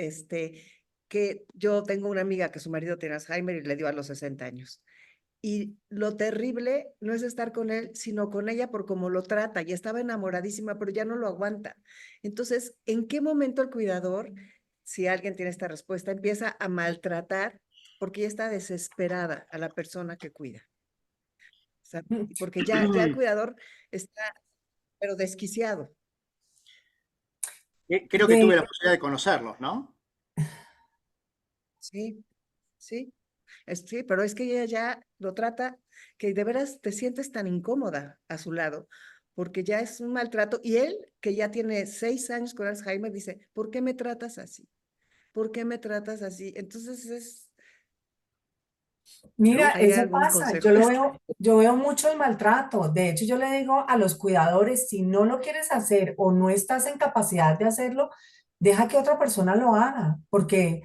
que yo tengo una amiga que su marido tiene Alzheimer y le dio a los 60 años. Y lo terrible no es estar con él, sino con ella por cómo lo trata. Y estaba enamoradísima, pero ya no lo aguanta. Entonces, ¿en qué momento el cuidador, si alguien tiene esta respuesta, empieza a maltratar porque ya está desesperada a la persona que cuida? O sea, porque ya el cuidador está, pero desquiciado. Creo que tuve la posibilidad de conocerlos, ¿no? Sí, sí. Sí, pero es que ella ya lo trata, que de veras te sientes tan incómoda a su lado, porque ya es un maltrato. Y él, que ya tiene 6 años con Alzheimer, dice, ¿por qué me tratas así? ¿Por qué me tratas así? Entonces Mira, ¿hay eso algún pasa, consejo? yo veo mucho el maltrato. De hecho, yo le digo a los cuidadores, si no lo quieres hacer o no estás en capacidad de hacerlo, deja que otra persona lo haga, porque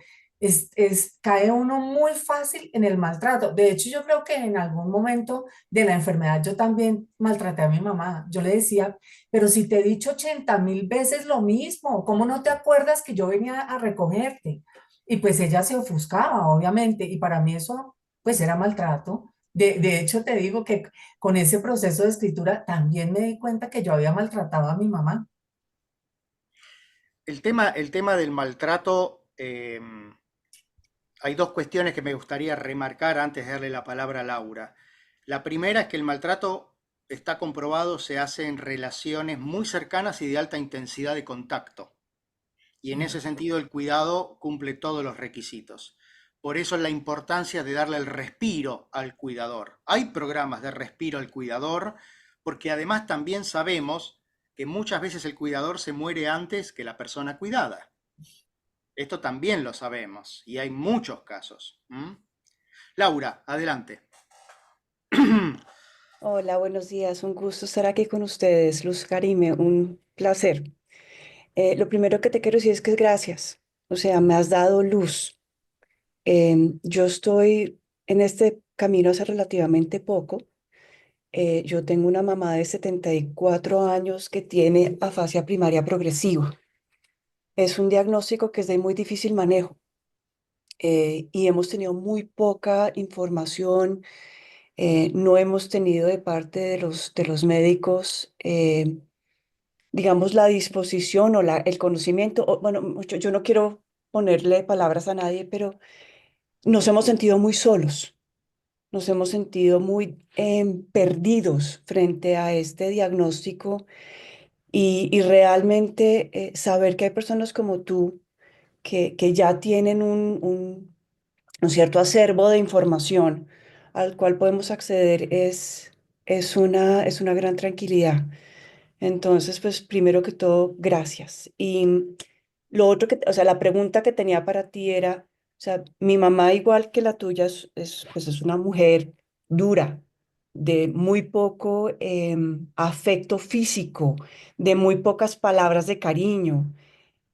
cae uno muy fácil en el maltrato. De hecho, yo creo que en algún momento de la enfermedad yo también maltraté a mi mamá. Yo le decía, pero si te he dicho 80.000 veces lo mismo, ¿cómo no te acuerdas que yo venía a recogerte? Y pues ella se ofuscaba, obviamente, y para mí eso pues era maltrato. De hecho, te digo que con ese proceso de escritura también me di cuenta que yo había maltratado a mi mamá. El tema del maltrato, hay dos cuestiones que me gustaría remarcar antes de darle la palabra a Laura. La primera es que el maltrato está comprobado, se hace en relaciones muy cercanas y de alta intensidad de contacto. Y en ese sentido el cuidado cumple todos los requisitos. Por eso la importancia de darle el respiro al cuidador. Hay programas de respiro al cuidador, porque además también sabemos que muchas veces el cuidador se muere antes que la persona cuidada. Esto también lo sabemos y hay muchos casos. Laura, adelante. Hola, buenos días. Un gusto estar aquí con ustedes. Luz Karime, un placer. Lo primero que te quiero decir es que es gracias. O sea, me has dado luz. Yo estoy en este camino hace relativamente poco. Yo tengo una mamá de 74 años que tiene afasia primaria progresiva. Es un diagnóstico que es de muy difícil manejo y hemos tenido muy poca información. No hemos tenido de parte de los médicos, digamos, la disposición o el conocimiento. Bueno, yo no quiero ponerle palabras a nadie, pero nos hemos sentido muy solos. nos hemos sentido muy perdidos frente a este diagnóstico y realmente saber que hay personas como tú que ya tienen un cierto acervo de información al cual podemos acceder es una gran tranquilidad. Entonces, pues primero que todo, gracias. Y lo otro que, o sea, la pregunta que tenía para ti era, o sea, mi mamá igual que la tuya pues es una mujer dura, de muy poco afecto físico, de muy pocas palabras de cariño.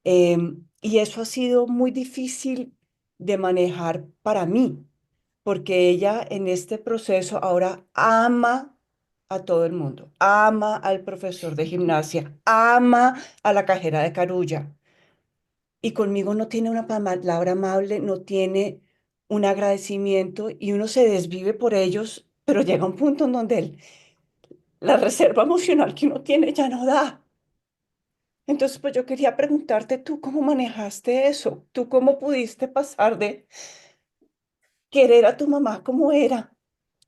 Y eso ha sido muy difícil de manejar para mí, porque ella en este proceso ahora ama a todo el mundo, ama al profesor de gimnasia, ama a la cajera de Carulla. Y conmigo no tiene una palabra amable, no tiene un agradecimiento y uno se desvive por ellos, pero llega un punto en donde la reserva emocional que uno tiene ya no da. Entonces, pues yo quería preguntarte, ¿tú cómo manejaste eso? ¿Tú cómo pudiste pasar de querer a tu mamá como era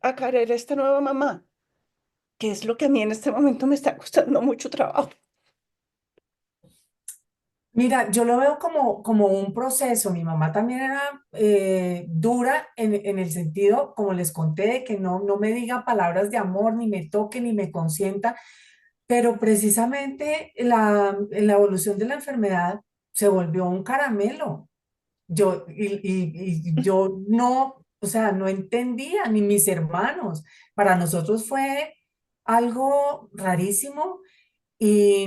a querer a esta nueva mamá? Que es lo que a mí en este momento me está costando mucho trabajo. Mira, yo lo veo como un proceso. Mi mamá también era dura en el sentido, como les conté, de que no me diga palabras de amor, ni me toque, ni me consienta, pero precisamente en la evolución de la enfermedad se volvió un caramelo. Y yo no, o sea, no entendía, ni mis hermanos. Para nosotros fue algo rarísimo y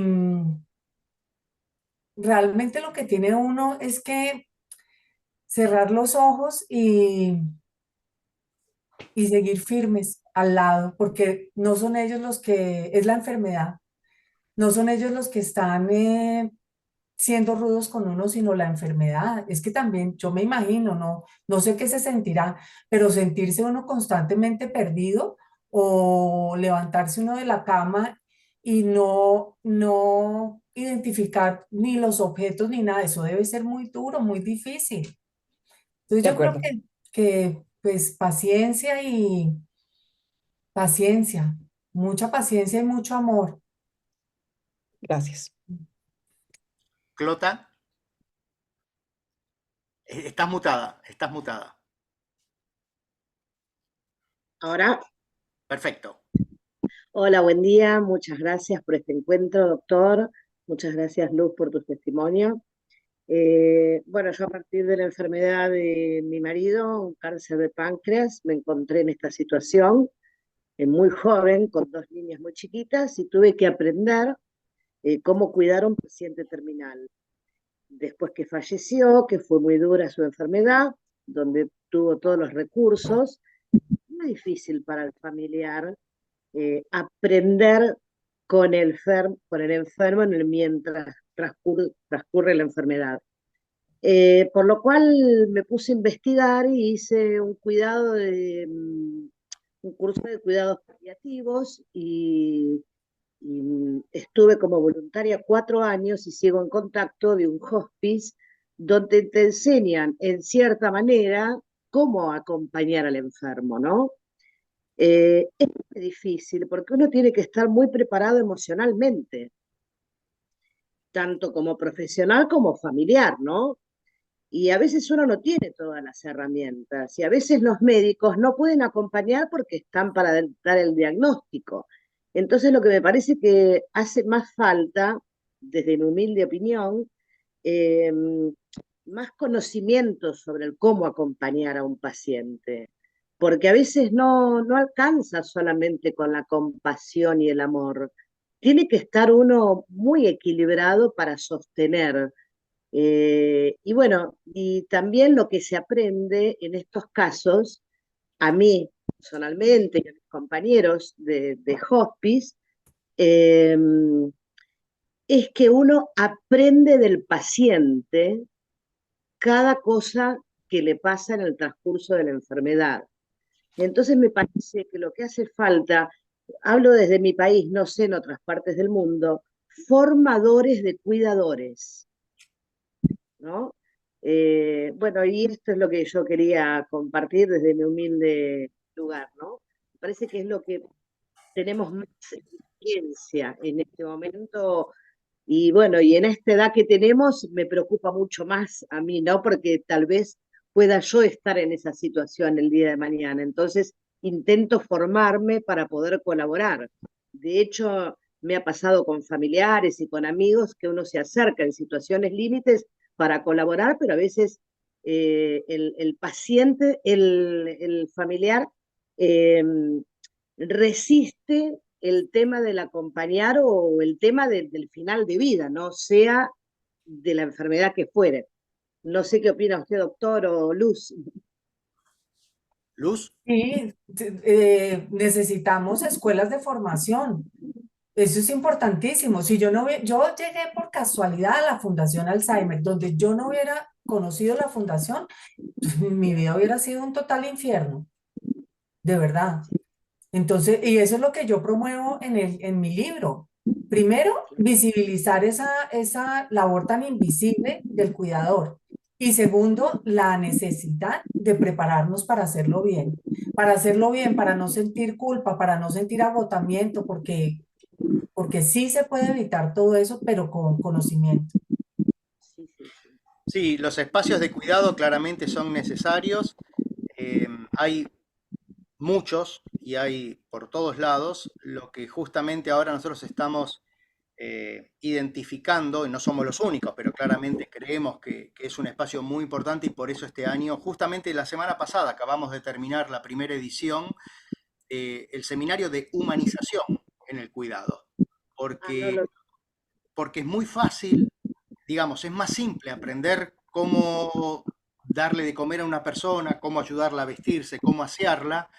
realmente lo que tiene uno es que cerrar los ojos y seguir firmes al lado, porque no son ellos los que, es la enfermedad, no son ellos los que están siendo rudos con uno, sino la enfermedad. Es que también yo me imagino, no sé qué se sentirá, pero sentirse uno constantemente perdido o levantarse uno de la cama y no identificar ni los objetos ni nada, eso debe ser muy duro, muy difícil. Entonces De yo creo acuerdo. que pues paciencia y paciencia, mucha paciencia y mucho amor. Gracias. Clota, estás mutada, estás mutada. Ahora, Perfecto. hola, buen día, muchas gracias por este encuentro, doctor. Muchas gracias, Luz, por tu testimonio. Bueno, yo a partir de la enfermedad de mi marido, un cáncer de páncreas, me encontré en esta situación, muy joven, con dos niñas muy chiquitas, y tuve que aprender cómo cuidar a un paciente terminal. Después que falleció, que fue muy dura su enfermedad, donde tuvo todos los recursos, muy difícil para el familiar aprender con el enfermo en el mientras transcurre la enfermedad. Por lo cual me puse a investigar y hice un curso de cuidados paliativos y estuve como voluntaria 4 años y sigo en contacto de un hospice donde te enseñan en cierta manera cómo acompañar al enfermo, ¿no? Es muy difícil porque uno tiene que estar muy preparado emocionalmente, tanto como profesional como familiar, ¿no? Y a veces uno no tiene todas las herramientas y a veces los médicos no pueden acompañar porque están para dar el diagnóstico. Entonces lo que me parece que hace más falta, desde mi humilde opinión, eh, más conocimiento sobre el cómo acompañar a un paciente, porque a veces no alcanza solamente con la compasión y el amor. Tiene que estar uno muy equilibrado para sostener. Y bueno, y también lo que se aprende en estos casos, a mí personalmente y a mis compañeros de hospice, eh, es que uno aprende del paciente cada cosa que le pasa en el transcurso de la enfermedad. Entonces me parece que lo que hace falta, hablo desde mi país, no sé en otras partes del mundo, formadores de cuidadores, ¿no? Bueno, y esto es lo que yo quería compartir desde mi humilde lugar, ¿no? Me parece que es lo que tenemos más experiencia en este momento. Y bueno, y en esta edad que tenemos me preocupa mucho más a mí, ¿no? Porque tal vez pueda yo estar en esa situación el día de mañana. Entonces, intento formarme para poder colaborar. De hecho, me ha pasado con familiares y con amigos que uno se acerca en situaciones límites para colaborar, pero a veces el paciente, el familiar, eh, resiste el tema del acompañar o el tema del final de vida, no sea de la enfermedad que fuere. No sé qué opina usted, doctor o Luz. Luz. Sí, necesitamos escuelas de formación. Eso es importantísimo. Si yo no yo llegué por casualidad a la Fundación Alzheimer, donde yo no hubiera conocido la fundación, mi vida hubiera sido un total infierno, de verdad. Entonces, y eso es lo que yo promuevo en mi libro. Primero, visibilizar esa labor tan invisible del cuidador. Y segundo, la necesidad de prepararnos para hacerlo bien. Para hacerlo bien, para no sentir culpa, para no sentir agotamiento, porque sí se puede evitar todo eso, pero con conocimiento. Sí, sí, sí. Sí, los espacios de cuidado claramente son necesarios. Hay muchos y hay por todos lados. Lo que justamente ahora nosotros estamos identificando, y no somos los únicos, pero claramente creemos que es un espacio muy importante y por eso este año, justamente la semana pasada, acabamos de terminar la primera edición, el seminario de humanización en el cuidado, porque, porque es muy fácil, digamos, es más simple aprender cómo darle de comer a una persona, cómo ayudarla a vestirse, cómo asearla,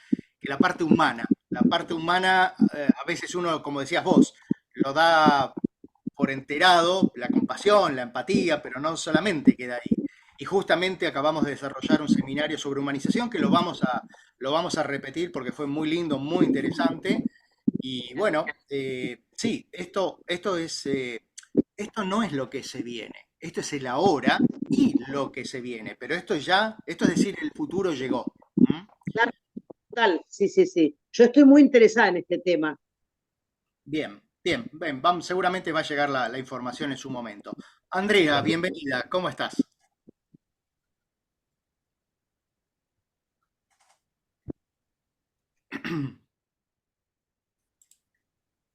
que la parte humana. La parte humana, a veces uno, como decías vos, lo da por enterado, la compasión, la empatía, pero no solamente queda ahí. Y justamente acabamos de desarrollar un seminario sobre humanización que lo vamos a repetir porque fue muy lindo, muy interesante. Y bueno, sí, esto no es lo que se viene, esto es el ahora y lo que se viene, pero esto es decir, el futuro llegó. ¿Mm? Claro, total, sí, sí, sí. Yo estoy muy interesada en este tema. Bien, bien, bien, seguramente va a llegar la información en su momento. Andrea, bienvenida, ¿cómo estás?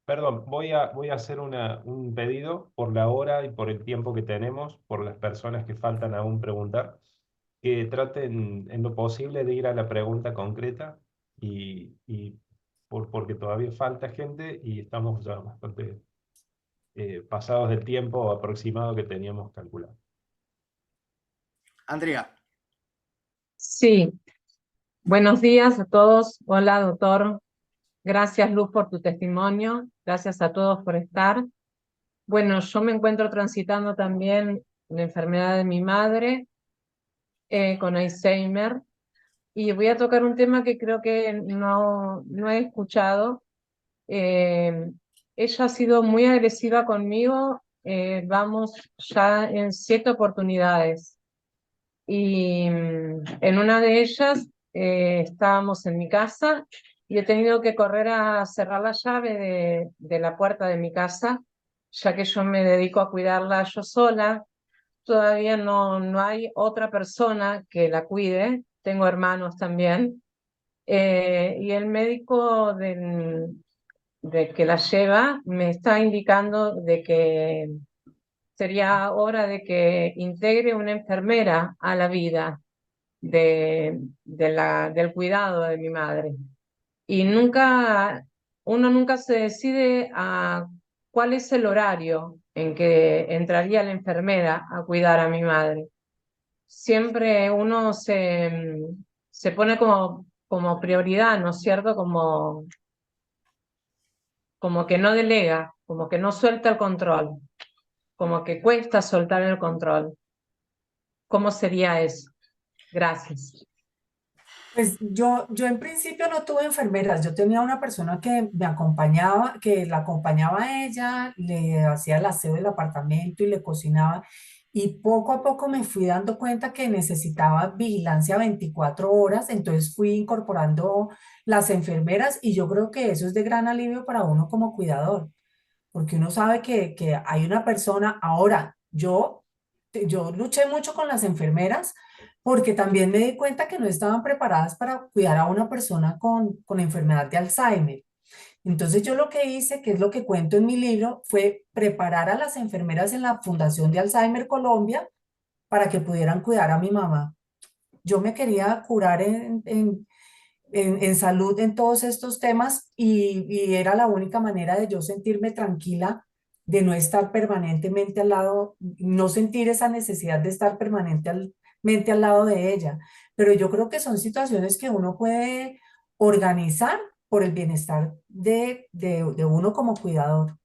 Perdón, voy a hacer un pedido por la hora y por el tiempo que tenemos, por las personas que faltan aún preguntar, que traten en lo posible de ir a la pregunta concreta porque todavía falta gente y estamos ya bastante pasados del tiempo aproximado que teníamos calculado. Andrea. Sí, buenos días a todos. Hola, doctor. Gracias, Luz, por tu testimonio. Gracias a todos por estar. Bueno, yo me encuentro transitando también la enfermedad de mi madre con Alzheimer y voy a tocar un tema que creo que no he escuchado. Ella ha sido muy agresiva conmigo, vamos ya en 7 oportunidades. Y en una de ellas estábamos en mi casa y he tenido que correr a cerrar la llave de la puerta de mi casa, ya que yo me dedico a cuidarla yo sola. Todavía no hay otra persona que la cuide, tengo hermanos también. Y el médico de que la lleva me está indicando de que sería hora de que integre una enfermera a la vida del cuidado de mi madre. Y uno nunca se decide a cuál es el horario en que entraría la enfermera a cuidar a mi madre. Siempre uno se pone como prioridad, ¿no es cierto? Como que no delega, como que no suelta el control, como que cuesta soltar el control. ¿Cómo sería eso? Gracias. Pues yo en principio no tuve enfermeras, yo tenía una persona que me acompañaba, que la acompañaba a ella, le hacía el aseo del apartamento y le cocinaba. y poco a poco me fui dando cuenta que necesitaba vigilancia 24 horas, entonces fui incorporando las enfermeras y yo creo que eso es de gran alivio para uno como cuidador, porque uno sabe que hay una persona, ahora yo luché mucho con las enfermeras porque también me di cuenta que no estaban preparadas para cuidar a una persona con enfermedad de Alzheimer. Entonces yo lo que hice, que es lo que cuento en mi libro, fue preparar a las enfermeras en la Fundación de Alzheimer Colombia para que pudieran cuidar a mi mamá. Yo me quería curar en salud en todos estos temas y era la única manera de yo sentirme tranquila, de no estar permanentemente al lado, no sentir esa necesidad de estar permanentemente al lado de ella. Pero yo creo que son situaciones que uno puede organizar por el bienestar de uno como cuidador.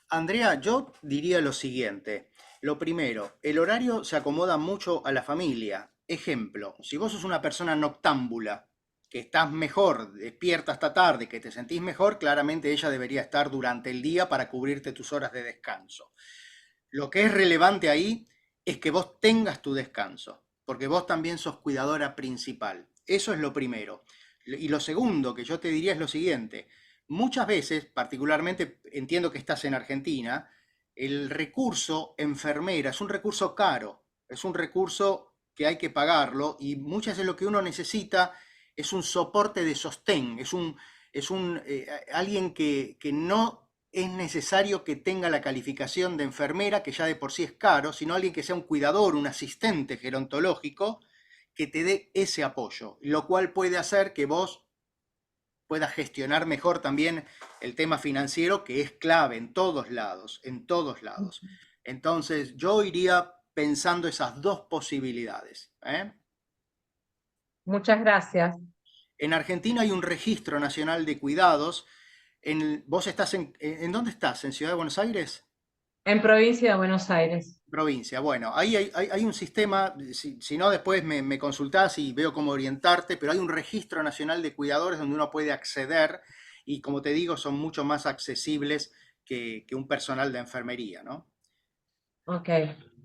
Andrea, yo diría lo siguiente. Lo primero, el horario se acomoda mucho a la familia. Ejemplo, si vos sos una persona noctámbula, que estás mejor, despierta hasta tarde, que te sentís mejor, claramente ella debería estar durante el día para cubrirte tus horas de descanso. Lo que es relevante ahí es que vos tengas tu descanso, porque vos también sos cuidadora principal. Eso es lo primero. Y lo segundo que yo te diría es lo siguiente. Muchas veces, particularmente entiendo que estás en Argentina, el recurso enfermera es un recurso caro, es un recurso que hay que pagarlo y muchas veces lo que uno necesita es un soporte de sostén, alguien que no es necesario que tenga la calificación de enfermera, que ya de por sí es caro, sino alguien que sea un cuidador, un asistente gerontológico, que te dé ese apoyo, lo cual puede hacer que vos puedas gestionar mejor también el tema financiero, que es clave en todos lados, en todos lados. Entonces, yo iría pensando esas dos posibilidades, ¿eh? Muchas gracias. En Argentina hay un registro nacional de cuidados. ¿Vos estás en dónde estás? ¿En Ciudad de Buenos Aires? En provincia de Buenos Aires. Provincia. Bueno, ahí hay un sistema, si no después me consultás y veo cómo orientarte, pero hay un registro nacional de cuidadores donde uno puede acceder y como te digo, son mucho más accesibles que un personal de enfermería, ¿no? Ok,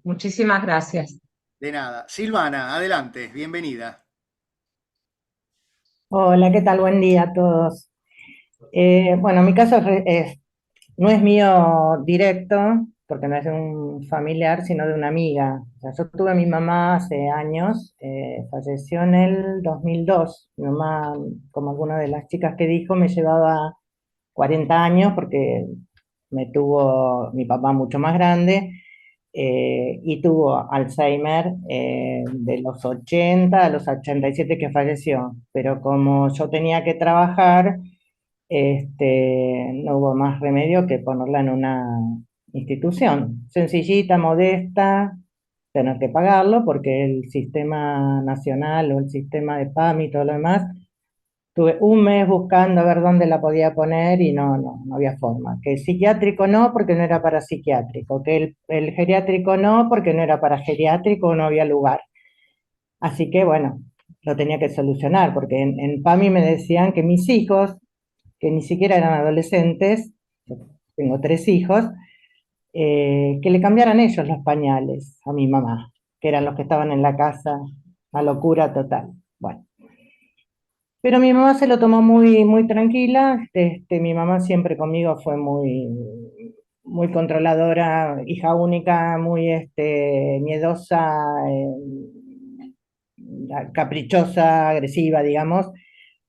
muchísimas gracias. De nada. Silvana, adelante, bienvenida. Hola, ¿qué tal? Buen día a todos. Bueno, mi caso no es mío directo, porque no es de un familiar, sino de una amiga. O sea, yo tuve a mi mamá hace años, falleció en el 2002. Mi mamá, como alguna de las chicas que dijo, me llevaba 40 años porque me tuvo mi papá mucho más grande y tuvo Alzheimer de los 80 a los 87 que falleció. Pero como yo tenía que trabajar, no hubo más remedio que ponerla en una institución sencillita, modesta, tener que pagarlo porque el sistema nacional o el sistema de PAMI y todo lo demás, tuve un mes buscando a ver dónde la podía poner y no había forma. Que el psiquiátrico no, porque no era para psiquiátrico. Que el geriátrico no, porque no era para geriátrico, no había lugar. Así que bueno, lo tenía que solucionar, porque en PAMI me decían que mis hijos, que ni siquiera eran adolescentes, yo tengo 3 hijos, que le cambiaran ellos los pañales a mi mamá, que eran los que estaban en la casa, a locura total. Bueno. Pero mi mamá se lo tomó muy tranquila. Mi mamá siempre conmigo fue muy controladora, hija única, muy miedosa, caprichosa, agresiva, digamos.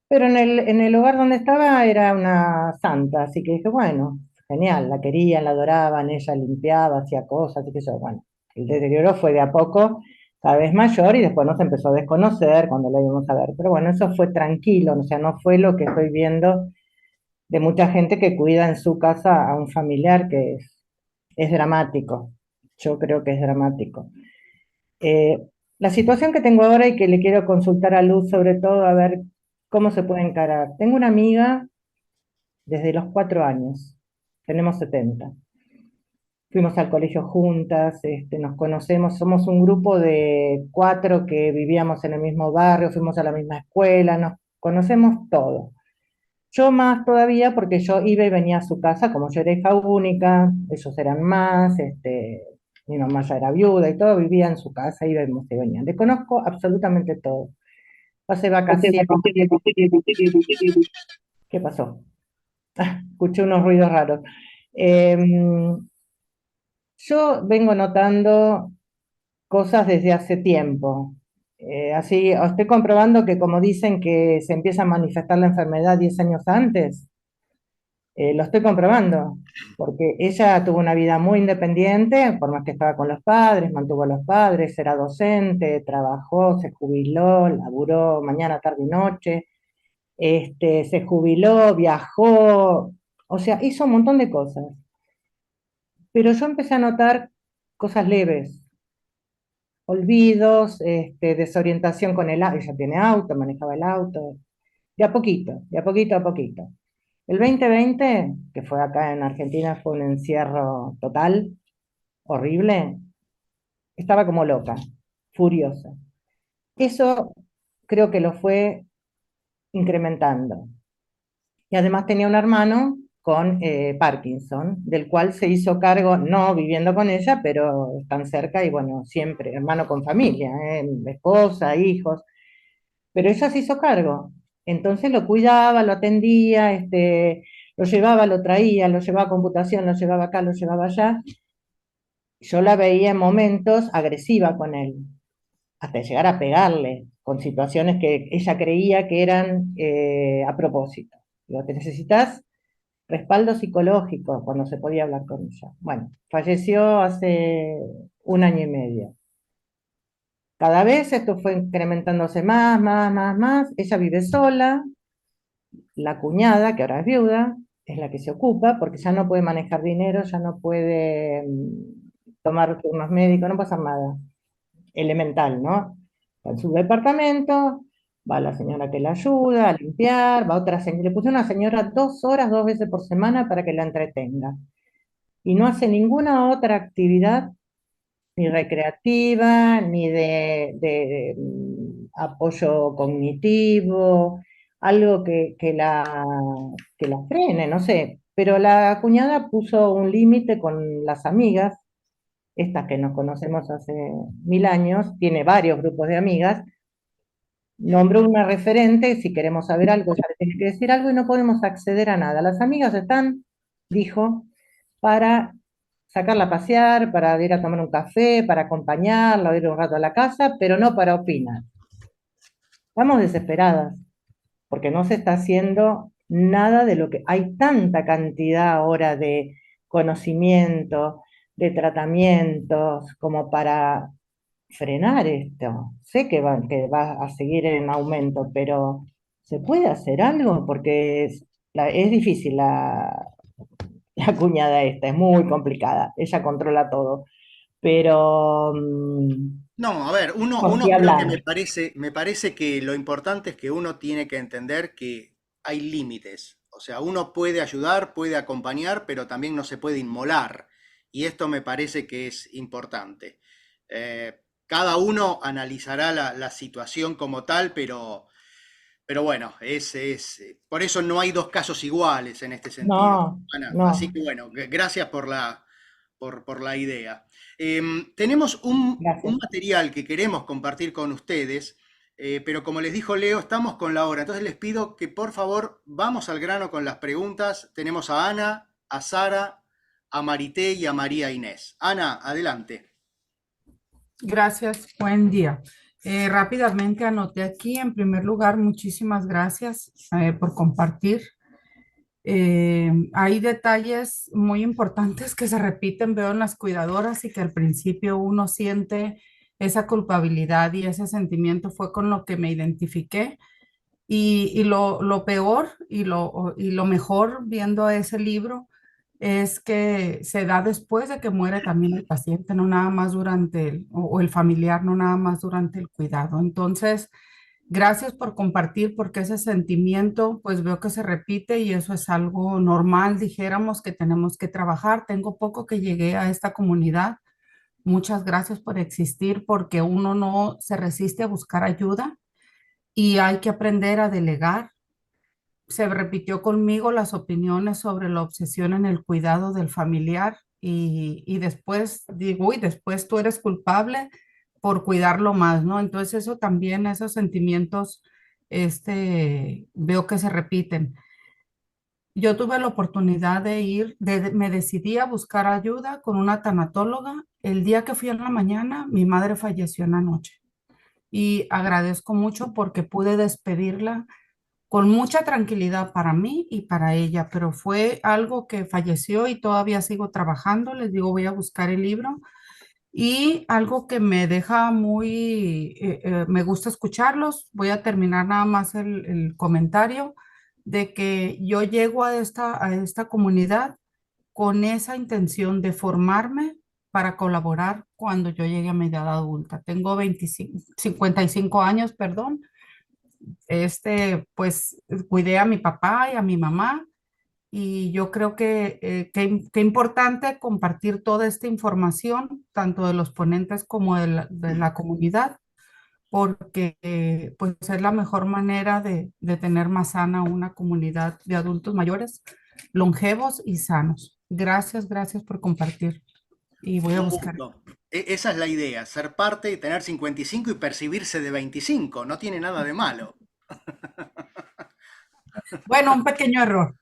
Pero en el lugar donde estaba era una santa, así que dije, bueno, genial, la querían, la adoraban, ella limpiaba, hacía cosas, así que yo, bueno, el deterioro fue de a poco, cada vez mayor y después nos empezó a desconocer cuando lo íbamos a ver. Pero bueno, eso fue tranquilo, o sea, no fue lo que estoy viendo de mucha gente que cuida en su casa a un familiar, que es dramático. Yo creo que es dramático. Eh, la situación que tengo ahora y que le quiero consultar a Luz sobre todo, a ver cómo se puede encarar. Tengo una amiga desde los 4 años, tenemos 70. Fuimos al colegio juntas, nos conocemos, somos un grupo de 4 que vivíamos en el mismo barrio, fuimos a la misma escuela, nos conocemos todos. Yo más todavía porque yo iba y venía a su casa, como yo era hija única, ellos eran más, Mi mamá ya era viuda y todo, vivía en su casa, íbamos y venían. Le conozco absolutamente todo. Pasé vacaciones. ¿Qué pasó? Escuché unos ruidos raros. Em, yo vengo notando cosas desde hace tiempo. Así, estoy comprobando que como dicen que se empieza a manifestar la enfermedad 10 años antes, lo estoy comprobando, porque ella tuvo una vida muy independiente, por más que estaba con los padres, mantuvo a los padres, era docente, trabajó, se jubiló, laburó mañana, tarde y noche, se jubiló, viajó, o sea, hizo un montón de cosas. Pero yo empecé a notar cosas leves, olvidos, desorientación con el auto, ella tiene auto, manejaba el auto, de a poquito, de a poquito a poquito. El 2020, que fue acá en Argentina, fue un encierro total, horrible, estaba como loca, furiosa. Eso creo que lo fue incrementando. Y además tenía un hermano con Parkinson, del cual se hizo cargo, no viviendo con ella, pero están cerca y bueno, siempre, hermano con familia, esposa, hijos, pero ella se hizo cargo. Entonces lo cuidaba, lo atendía, lo llevaba, lo traía, lo llevaba a computación, lo llevaba acá, lo llevaba allá. Yo la veía en momentos agresiva con él, hasta llegar a pegarle, con situaciones que ella creía que eran a propósito. Digo, te necesitas respaldo psicológico cuando se podía hablar con ella. Bueno, falleció hace un año y medio. Cada vez esto fue incrementándose más, más, más, más. Ella vive sola, la cuñada, que ahora es viuda, es la que se ocupa, porque ya no puede manejar dinero, ya no puede tomar turnos médicos, no pasa nada. Elemental, ¿no? Está en su departamento, va la señora que la ayuda a limpiar, va otra señora, le puse una señora 2 horas, 2 veces por semana para que la entretenga. Y no hace ninguna otra actividad, ni recreativa, ni de apoyo cognitivo, algo que la frene, no sé. Pero la cuñada puso un límite con las amigas, estas que nos conocemos hace 1000 años, tiene varios grupos de amigas, nombró una referente, si queremos saber algo, ya le tiene que decir algo y no podemos acceder a nada. Las amigas están, dijo, para sacarla a pasear, para ir a tomar un café, para acompañarla, o ir un rato a la casa, pero no para opinar. Estamos desesperadas, porque no se está haciendo nada de lo que hay tanta cantidad ahora de conocimiento, de tratamientos, como para frenar esto. Sé que va a seguir en aumento, pero ¿se puede hacer algo? Porque es difícil la cuñada esta, es muy complicada, ella controla todo, pero No, a ver, ¿por uno qué creo que hablar? me parece que lo importante es que uno tiene que entender que hay límites. O sea, uno puede ayudar, puede acompañar, pero también no se puede inmolar. Y esto me parece que es importante. Cada uno analizará la situación como tal, pero bueno, por eso no hay dos casos iguales en este sentido, No, Ana. Así no, que bueno, gracias por la idea. Tenemos un gracias. material que queremos compartir con ustedes, pero como les dijo Leo, estamos con la hora. Entonces les pido que por favor vamos al grano con las preguntas. Tenemos a Ana, a Sara, a Marité y a María Inés. Ana, adelante. Gracias, buen día. Rápidamente anoté aquí, en primer lugar, muchísimas gracias por compartir. Hay detalles muy importantes que se repiten, veo en las cuidadoras y que al principio uno siente esa culpabilidad y ese sentimiento fue con lo que me identifiqué. Y lo peor y lo mejor viendo ese libro es que se da después de que muere también el paciente, no nada más durante o el familiar, no nada más durante el cuidado. Entonces, gracias por compartir porque ese sentimiento pues veo que se repite y eso es algo normal, dijéramos que tenemos que trabajar. Tengo poco que llegué a esta comunidad. Muchas gracias por existir porque uno no se resiste a buscar ayuda y hay que aprender a delegar. Se repitió conmigo las opiniones sobre la obsesión en el cuidado del familiar y después digo, uy, después tú eres culpable por cuidarlo más, ¿no? Entonces eso también, esos sentimientos, veo que se repiten. Yo tuve la oportunidad de ir, me decidí a buscar ayuda con una tanatóloga. El día que fui en la mañana, mi madre falleció en la noche y agradezco mucho porque pude despedirla con mucha tranquilidad para mí y para ella, pero fue algo que falleció y todavía sigo trabajando. Les digo, voy a buscar el libro y algo que me deja me gusta escucharlos. Voy a terminar nada más el comentario de que yo llego a esta comunidad con esa intención de formarme para colaborar cuando yo llegue a mi edad adulta. Tengo 55 años, perdón. Pues cuidé a mi papá y a mi mamá y yo creo que importante compartir toda esta información, tanto de los ponentes como de la comunidad, porque pues es la mejor manera de tener más sana una comunidad de adultos mayores, longevos y sanos. Gracias, gracias por compartir. Y voy a Un buscar. gusto. Esa es la idea, ser parte y tener 55 y percibirse de 25. No tiene nada de malo. Bueno, un pequeño error.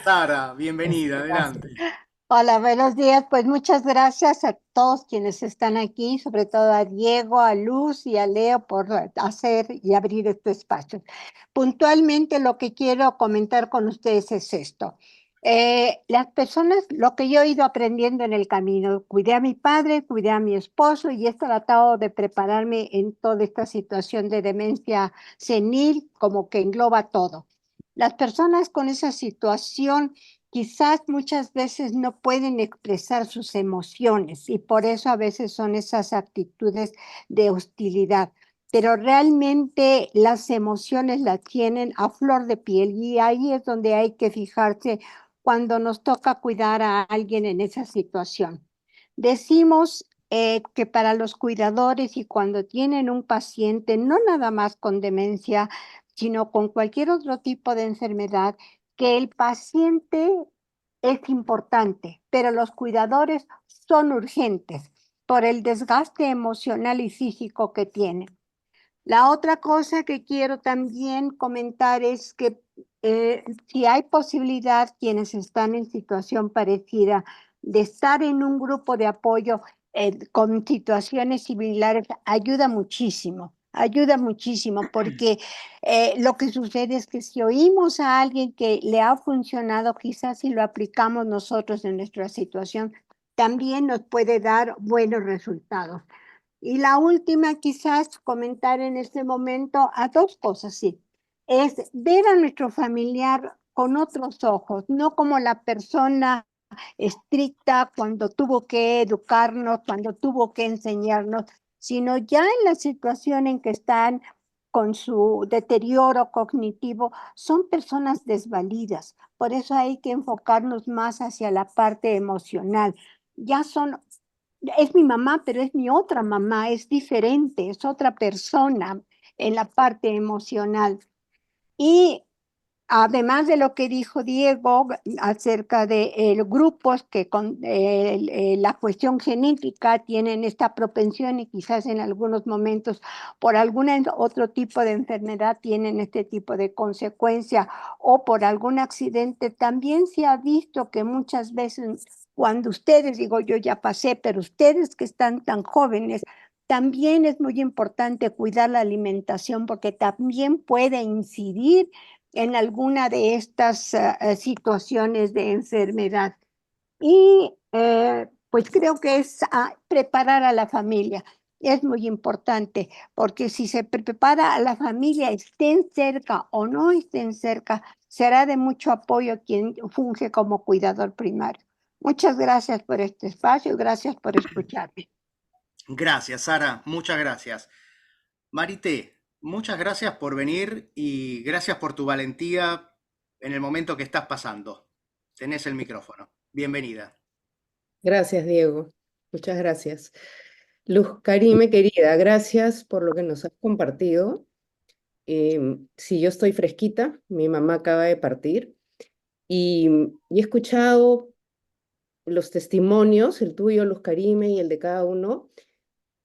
Sara, bienvenida, Gracias. adelante. Hola, buenos días. Pues muchas gracias a todos quienes están aquí, sobre todo a Diego, a Luz y a Leo por hacer y abrir este espacio. Puntualmente lo que quiero comentar con ustedes es esto. Las personas, lo que yo he ido aprendiendo en el camino, cuidé a mi padre, cuidé a mi esposo y he tratado de prepararme en toda esta situación de demencia senil, como que engloba todo. Las personas con esa situación quizás muchas veces no pueden expresar sus emociones y por eso a veces son esas actitudes de hostilidad. Pero realmente las emociones las tienen a flor de piel y ahí es donde hay que fijarse cuando nos toca cuidar a alguien en esa situación. Decimos que para los cuidadores y cuando tienen un paciente, no nada más con demencia, sino con cualquier otro tipo de enfermedad, que el paciente es importante, pero los cuidadores son urgentes por el desgaste emocional y físico que tienen. La otra cosa que quiero también comentar es que si hay posibilidad, quienes están en situación parecida, de estar en un grupo de apoyo con situaciones similares, ayuda muchísimo, porque lo que sucede es que si oímos a alguien que le ha funcionado, quizás si lo aplicamos nosotros en nuestra situación, también nos puede dar buenos resultados. Y la última, quizás comentar en este momento a dos cosas, sí. Es ver a nuestro familiar con otros ojos, no como la persona estricta cuando tuvo que educarnos, cuando tuvo que enseñarnos, sino ya en la situación en que están con su deterioro cognitivo, son personas desvalidas. Por eso hay que enfocarnos más hacia la parte emocional. Ya son es mi mamá, pero es mi otra mamá, es diferente, es otra persona en la parte emocional. Y además de lo que dijo Diego acerca de grupos que con la cuestión genética tienen esta propensión y quizás en algunos momentos por algún otro tipo de enfermedad tienen este tipo de consecuencia o por algún accidente, también se ha visto que muchas veces cuando ustedes, digo yo ya pasé, pero ustedes que están tan jóvenes, también es muy importante cuidar la alimentación porque también puede incidir en alguna de estas situaciones de enfermedad. Y pues creo que es preparar a la familia. Es muy importante, porque si se prepara a la familia, estén cerca o no estén cerca, será de mucho apoyo quien funge como cuidador primario. Muchas gracias por este espacio, gracias por escucharme. Gracias, Sara, muchas gracias. Marité, muchas gracias por venir y gracias por tu valentía en el momento que estás pasando. Tenés el micrófono. Bienvenida. Gracias, Diego. Muchas gracias. Luz Karime, querida, gracias por lo que nos has compartido. Sí, yo estoy fresquita, mi mamá acaba de partir y he escuchado los testimonios, el tuyo, Luz Karime, y el de cada uno,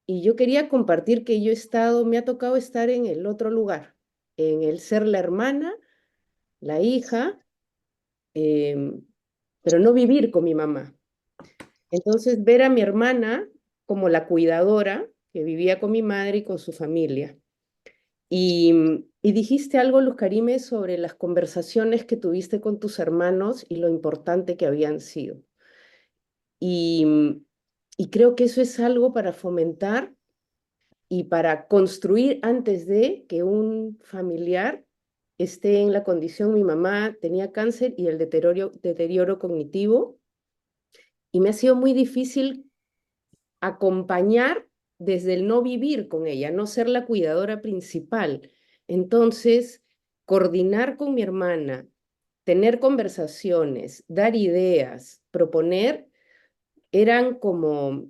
y yo quería compartir que yo he estado, me ha tocado estar en el otro lugar, en el ser la hermana, la hija, pero no vivir con mi mamá. Entonces, ver a mi hermana como la cuidadora que vivía con mi madre y con su familia. Y dijiste algo, Luz Karime, sobre las conversaciones que tuviste con tus hermanos y lo importante que habían sido. Y creo que eso es algo para fomentar y para construir antes de que un familiar esté en la condición. Mi mamá tenía cáncer y el deterioro cognitivo, y me ha sido muy difícil acompañar desde el no vivir con ella, no ser la cuidadora principal. Entonces, coordinar con mi hermana, tener conversaciones, dar ideas, proponer, eran como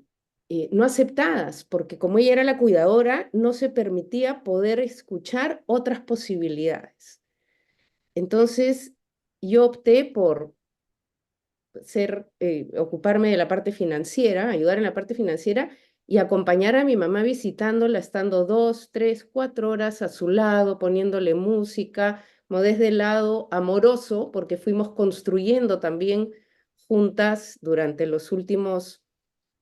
no aceptadas, porque como ella era la cuidadora, no se permitía poder escuchar otras posibilidades. Entonces, yo opté por ocuparme de la parte financiera, ayudar en la parte financiera y acompañar a mi mamá visitándola, estando 2, 3, 4 horas a su lado, poniéndole música, como desde el lado amoroso, porque fuimos construyendo también juntas durante los últimos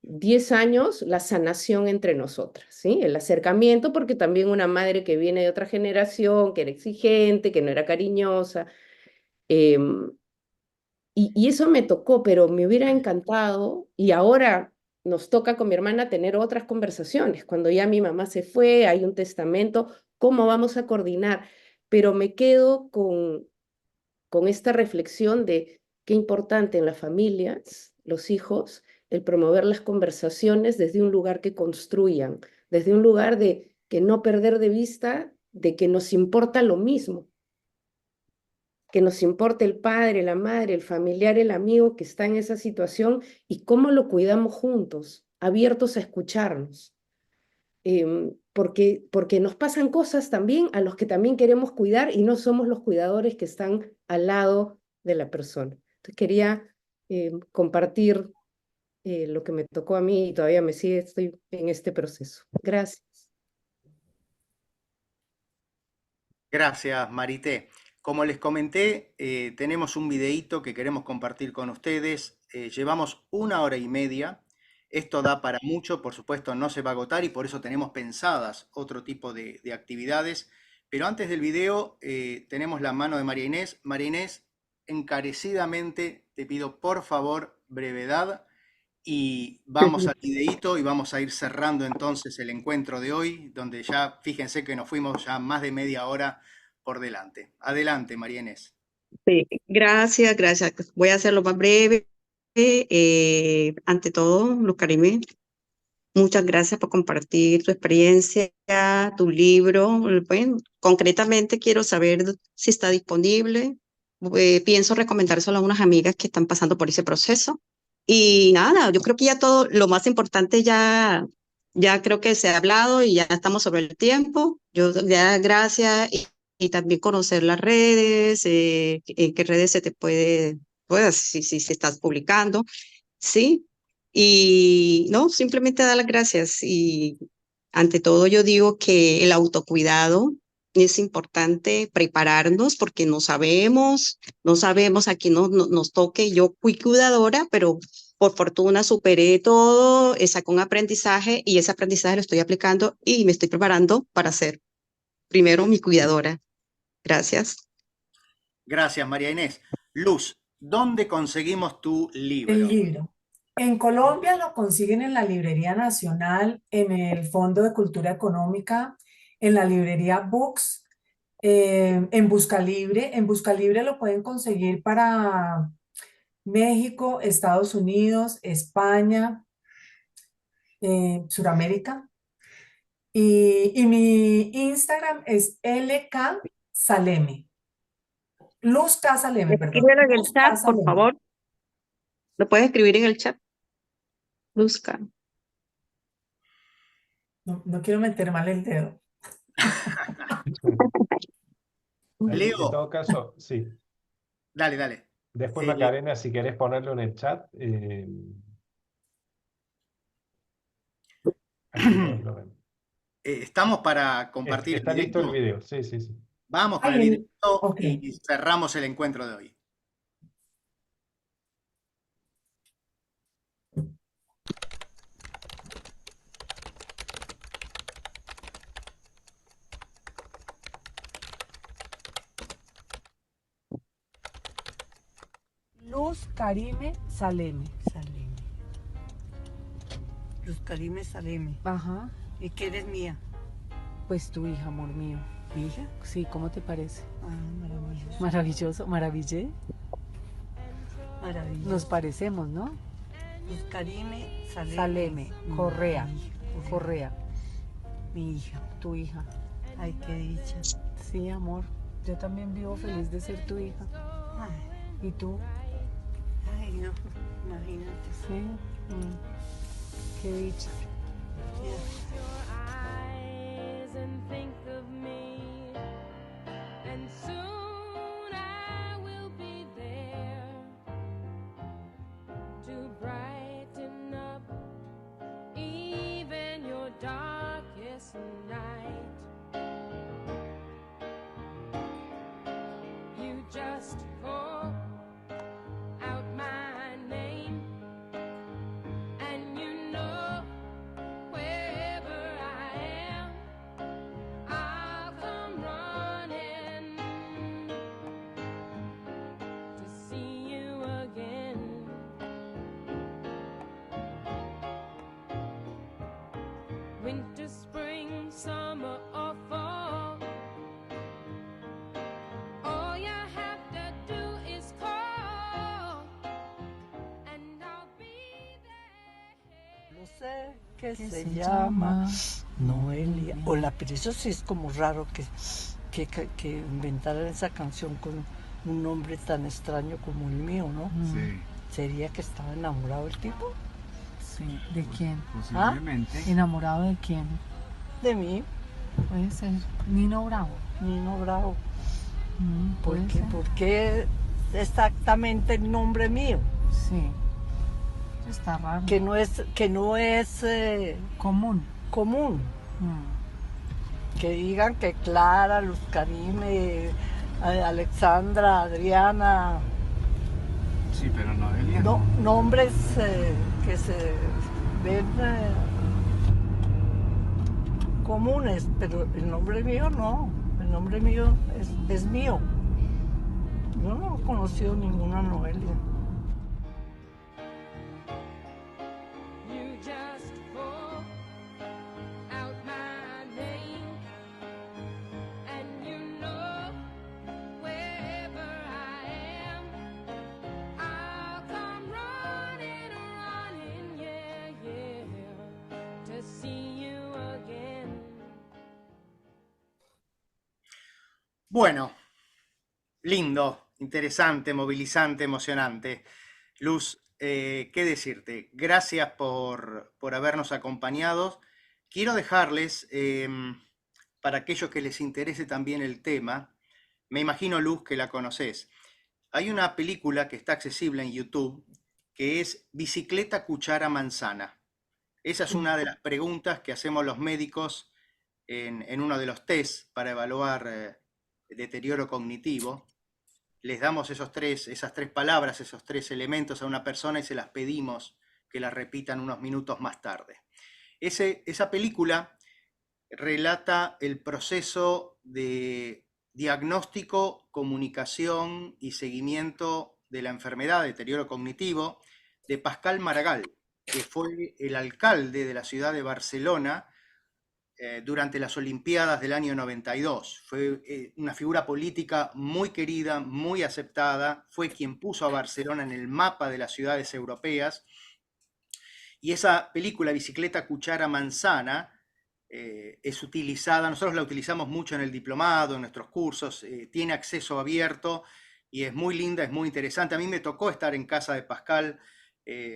10 años la sanación entre nosotras, ¿sí? El acercamiento, porque también una madre que viene de otra generación, que era exigente, que no era cariñosa, y eso me tocó, pero me hubiera encantado, y ahora nos toca con mi hermana tener otras conversaciones. Cuando ya mi mamá se fue, hay un testamento, ¿cómo vamos a coordinar? Pero me quedo con esta reflexión de qué importante en las familias, los hijos, el promover las conversaciones desde un lugar que construyan, desde un lugar de que no perder de vista de que nos importa lo mismo, que nos importa el padre, la madre, el familiar, el amigo que está en esa situación y cómo lo cuidamos juntos, abiertos a escucharnos. Porque nos pasan cosas también a los que también queremos cuidar y no somos los cuidadores que están al lado de la persona. Entonces quería compartir lo que me tocó a mí y todavía estoy en este proceso. Gracias. Gracias, Marité. Como les comenté, tenemos un videíto que queremos compartir con ustedes. Llevamos 1 hora y media. Esto da para mucho, por supuesto no se va a agotar y por eso tenemos pensadas otro tipo de actividades. Pero antes del video tenemos la mano de María Inés. María Inés, encarecidamente te pido por favor brevedad y vamos al videíto y vamos a ir cerrando entonces el encuentro de hoy, donde ya fíjense que nos fuimos ya más de media hora por delante. Adelante, María Inés. Sí, gracias, gracias. Voy a hacerlo más breve. Ante todo, Luz Karime, muchas gracias por compartir tu experiencia, tu libro. Bueno, concretamente quiero saber si está disponible. Pienso recomendárselo a unas amigas que están pasando por ese proceso. Y nada, yo creo que ya todo, lo más importante ya creo que se ha hablado y ya estamos sobre el tiempo. Yo ya gracias y también conocer las redes, en qué redes se te puede, pues si estás publicando, ¿sí? Y no, simplemente dar las gracias. Y ante todo yo digo que el autocuidado es importante prepararnos porque no sabemos a quién nos toque. Yo fui cuidadora, pero por fortuna superé todo, saqué un aprendizaje y ese aprendizaje lo estoy aplicando y me estoy preparando para ser primero mi cuidadora. Gracias. Gracias, María Inés. Luz, ¿dónde conseguimos tu libro? El libro. En Colombia lo consiguen en la Librería Nacional, en el Fondo de Cultura Económica, en la librería Books, en Buscalibre. En Buscalibre lo pueden conseguir para México, Estados Unidos, España, Suramérica. Y mi Instagram es LK Saleme. Luz K. Saleme, perdón. Escríbelo en el Luz K. chat, por Saleme. favor. ¿Lo puedes escribir en el chat? Busca. No quiero meter mal el dedo. En Leo, todo caso, sí. dale. Después, Eh, Macarena, si querés ponerlo en el chat, así todos lo ven. ¿Estamos para compartir el Está listo el videito? video, sí, sí, sí. Vamos con el Ay, videito ok. y cerramos el encuentro de hoy. Luz Karime Saleme. Luz Karime Saleme. Ajá. ¿Y qué eres mía? Pues tu hija, amor mío. ¿Mi hija? Sí, ¿cómo te parece? Ah, maravilloso. Maravilloso, maravillé. Maravilloso. Nos parecemos, ¿no? Luz Karime Saleme. Saleme, Correa. Mi hija. Correa, Mi hija. tu hija. Ay, qué dicha. Sí, amor. Yo también vivo feliz de ser tu hija. Ay, ¿Y tú? ay, no, imagínate. Sí. Qué dicha. And think of me, and soon I will be there to brighten up even your darkest night. You just call out my name, and you know wherever I am, I'll come running to see you again. Winter, spring, summer, or fall, all you have to do is call, and I'll be there. No sé qué se llama. Noelia. Hola, pero eso sí es como raro que inventaran esa canción con un nombre tan extraño como el mío, ¿no? Sí, ¿Sería que estaba enamorado el tipo? Sí. ¿De quién? posiblemente. ¿Enamorado de quién? De mí, Puede ser. Nino Bravo. Nino Bravo. ¿Por Puede qué, ser. por qué exactamente el nombre mío? Sí. Está raro. Que no es Común. común. Mm. Que digan que Clara, Luz Karime, Alexandra, Adriana, Sí, pero Noelia. no, nombres que se ven comunes, pero el nombre mío no, el nombre mío es mío. Yo no he conocido ninguna Noelia. You just call out my name, and you know wherever I am, I'll come running, yeah, to see you again. Bueno, lindo, interesante, movilizante, emocionante. Luz, ¿qué decirte? Gracias por habernos acompañado. Quiero dejarles, para aquellos que les interese también el tema, me imagino, Luz, que la conoces. Hay una película que está accesible en YouTube que es Bicicleta, Cuchara, Manzana. Esa es una de las preguntas que hacemos los médicos en uno de los tests para evaluar deterioro cognitivo. Les damos esas tres palabras, esos tres elementos a una persona y se las pedimos que las repitan unos minutos más tarde. Esa película relata el proceso de diagnóstico, comunicación y seguimiento de la enfermedad de deterioro cognitivo de Pascal Maragall, que fue el alcalde de la ciudad de Barcelona durante las Olimpiadas del año 92. Fue una figura política muy querida, muy aceptada, fue quien puso a Barcelona en el mapa de las ciudades europeas. Y esa película, Bicicleta, Cuchara, Manzana, es utilizada, nosotros la utilizamos mucho en el diplomado, en nuestros cursos, tiene acceso abierto y es muy linda, es muy interesante. A mí me tocó estar en casa de Pascal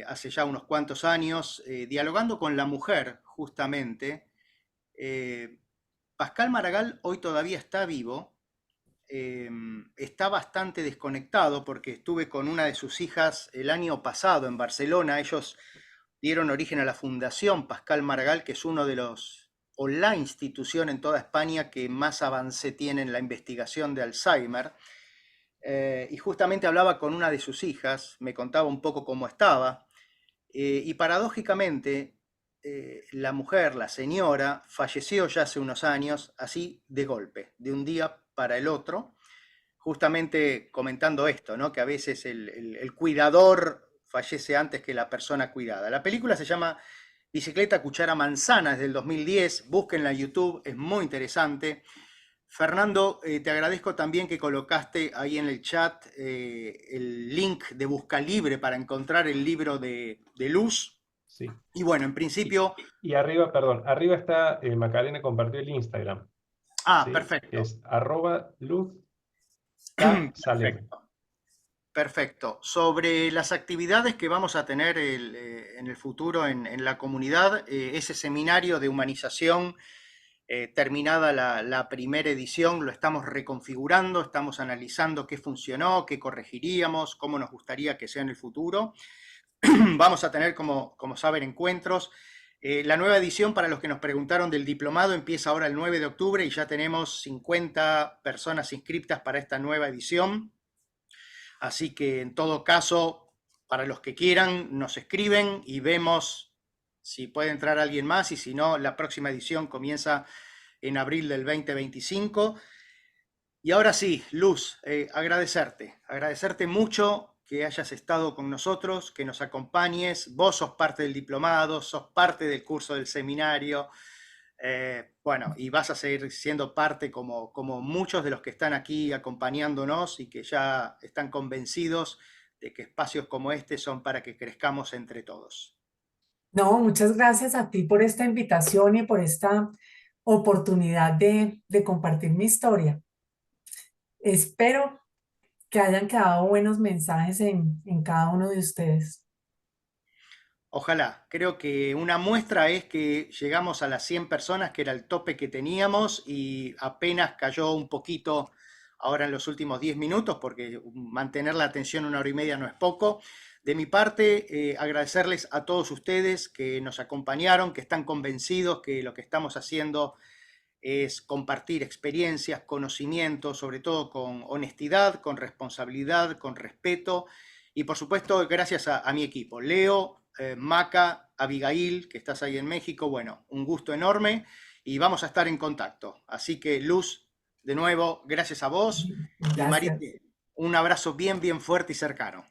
hace ya unos cuantos años, dialogando con la mujer, justamente. Pascal Maragall hoy todavía está vivo, está bastante desconectado porque estuve con una de sus hijas el año pasado en Barcelona. Ellos dieron origen a la Fundación Pascal Maragall, que es uno de los, o la institución en toda España que más avance tiene en la investigación de Alzheimer. Y justamente hablaba con una de sus hijas, me contaba un poco cómo estaba, y paradójicamente la mujer, la señora, falleció ya hace unos años, así de golpe, de un día para el otro, justamente comentando esto, ¿no? Que a veces el cuidador fallece antes que la persona cuidada. La película se llama Bicicleta, Cuchara, Manzana, es del 2010, búsquenla en YouTube, es muy interesante. Fernando, te agradezco también que colocaste ahí en el chat el link de Buscalibre para encontrar el libro de Luz. Sí. Y bueno, en principio... Y arriba, perdón, arriba está, Macarena compartió el Instagram. Ah, ¿sí? perfecto. Es @luzksalem. Perfecto. Perfecto. Sobre las actividades que vamos a tener en el futuro en la comunidad, ese seminario de humanización, terminada la primera edición, lo estamos reconfigurando, estamos analizando qué funcionó, qué corregiríamos, cómo nos gustaría que sea en el futuro. Vamos a tener, como saben, encuentros. La nueva edición, para los que nos preguntaron del diplomado, empieza ahora el 9 de octubre y ya tenemos 50 personas inscriptas para esta nueva edición. Así que, en todo caso, para los que quieran, nos escriben y vemos si puede entrar alguien más, y si no, la próxima edición comienza en abril del 2025. Y ahora sí, Luz, agradecerte mucho que hayas estado con nosotros, que nos acompañes. Vos sos parte del diplomado, sos parte del curso del seminario, bueno, y vas a seguir siendo parte como muchos de los que están aquí acompañándonos y que ya están convencidos de que espacios como este son para que crezcamos entre todos. No, muchas gracias a ti por esta invitación y por esta oportunidad de compartir mi historia. Espero que hayan quedado buenos mensajes en cada uno de ustedes. Ojalá. Creo que una muestra es que llegamos a las 100 personas, que era el tope que teníamos, y apenas cayó un poquito ahora en los últimos 10 minutos, porque mantener la atención 1 hora y media no es poco. De mi parte, agradecerles a todos ustedes que nos acompañaron, que están convencidos que lo que estamos haciendo es compartir experiencias, conocimientos, sobre todo con honestidad, con responsabilidad, con respeto, y por supuesto gracias a mi equipo, Leo, Maca, Abigail, que estás ahí en México. Bueno, un gusto enorme y vamos a estar en contacto. Así que, Luz, de nuevo, gracias a vos. Gracias. Y María, un abrazo bien, bien fuerte y cercano.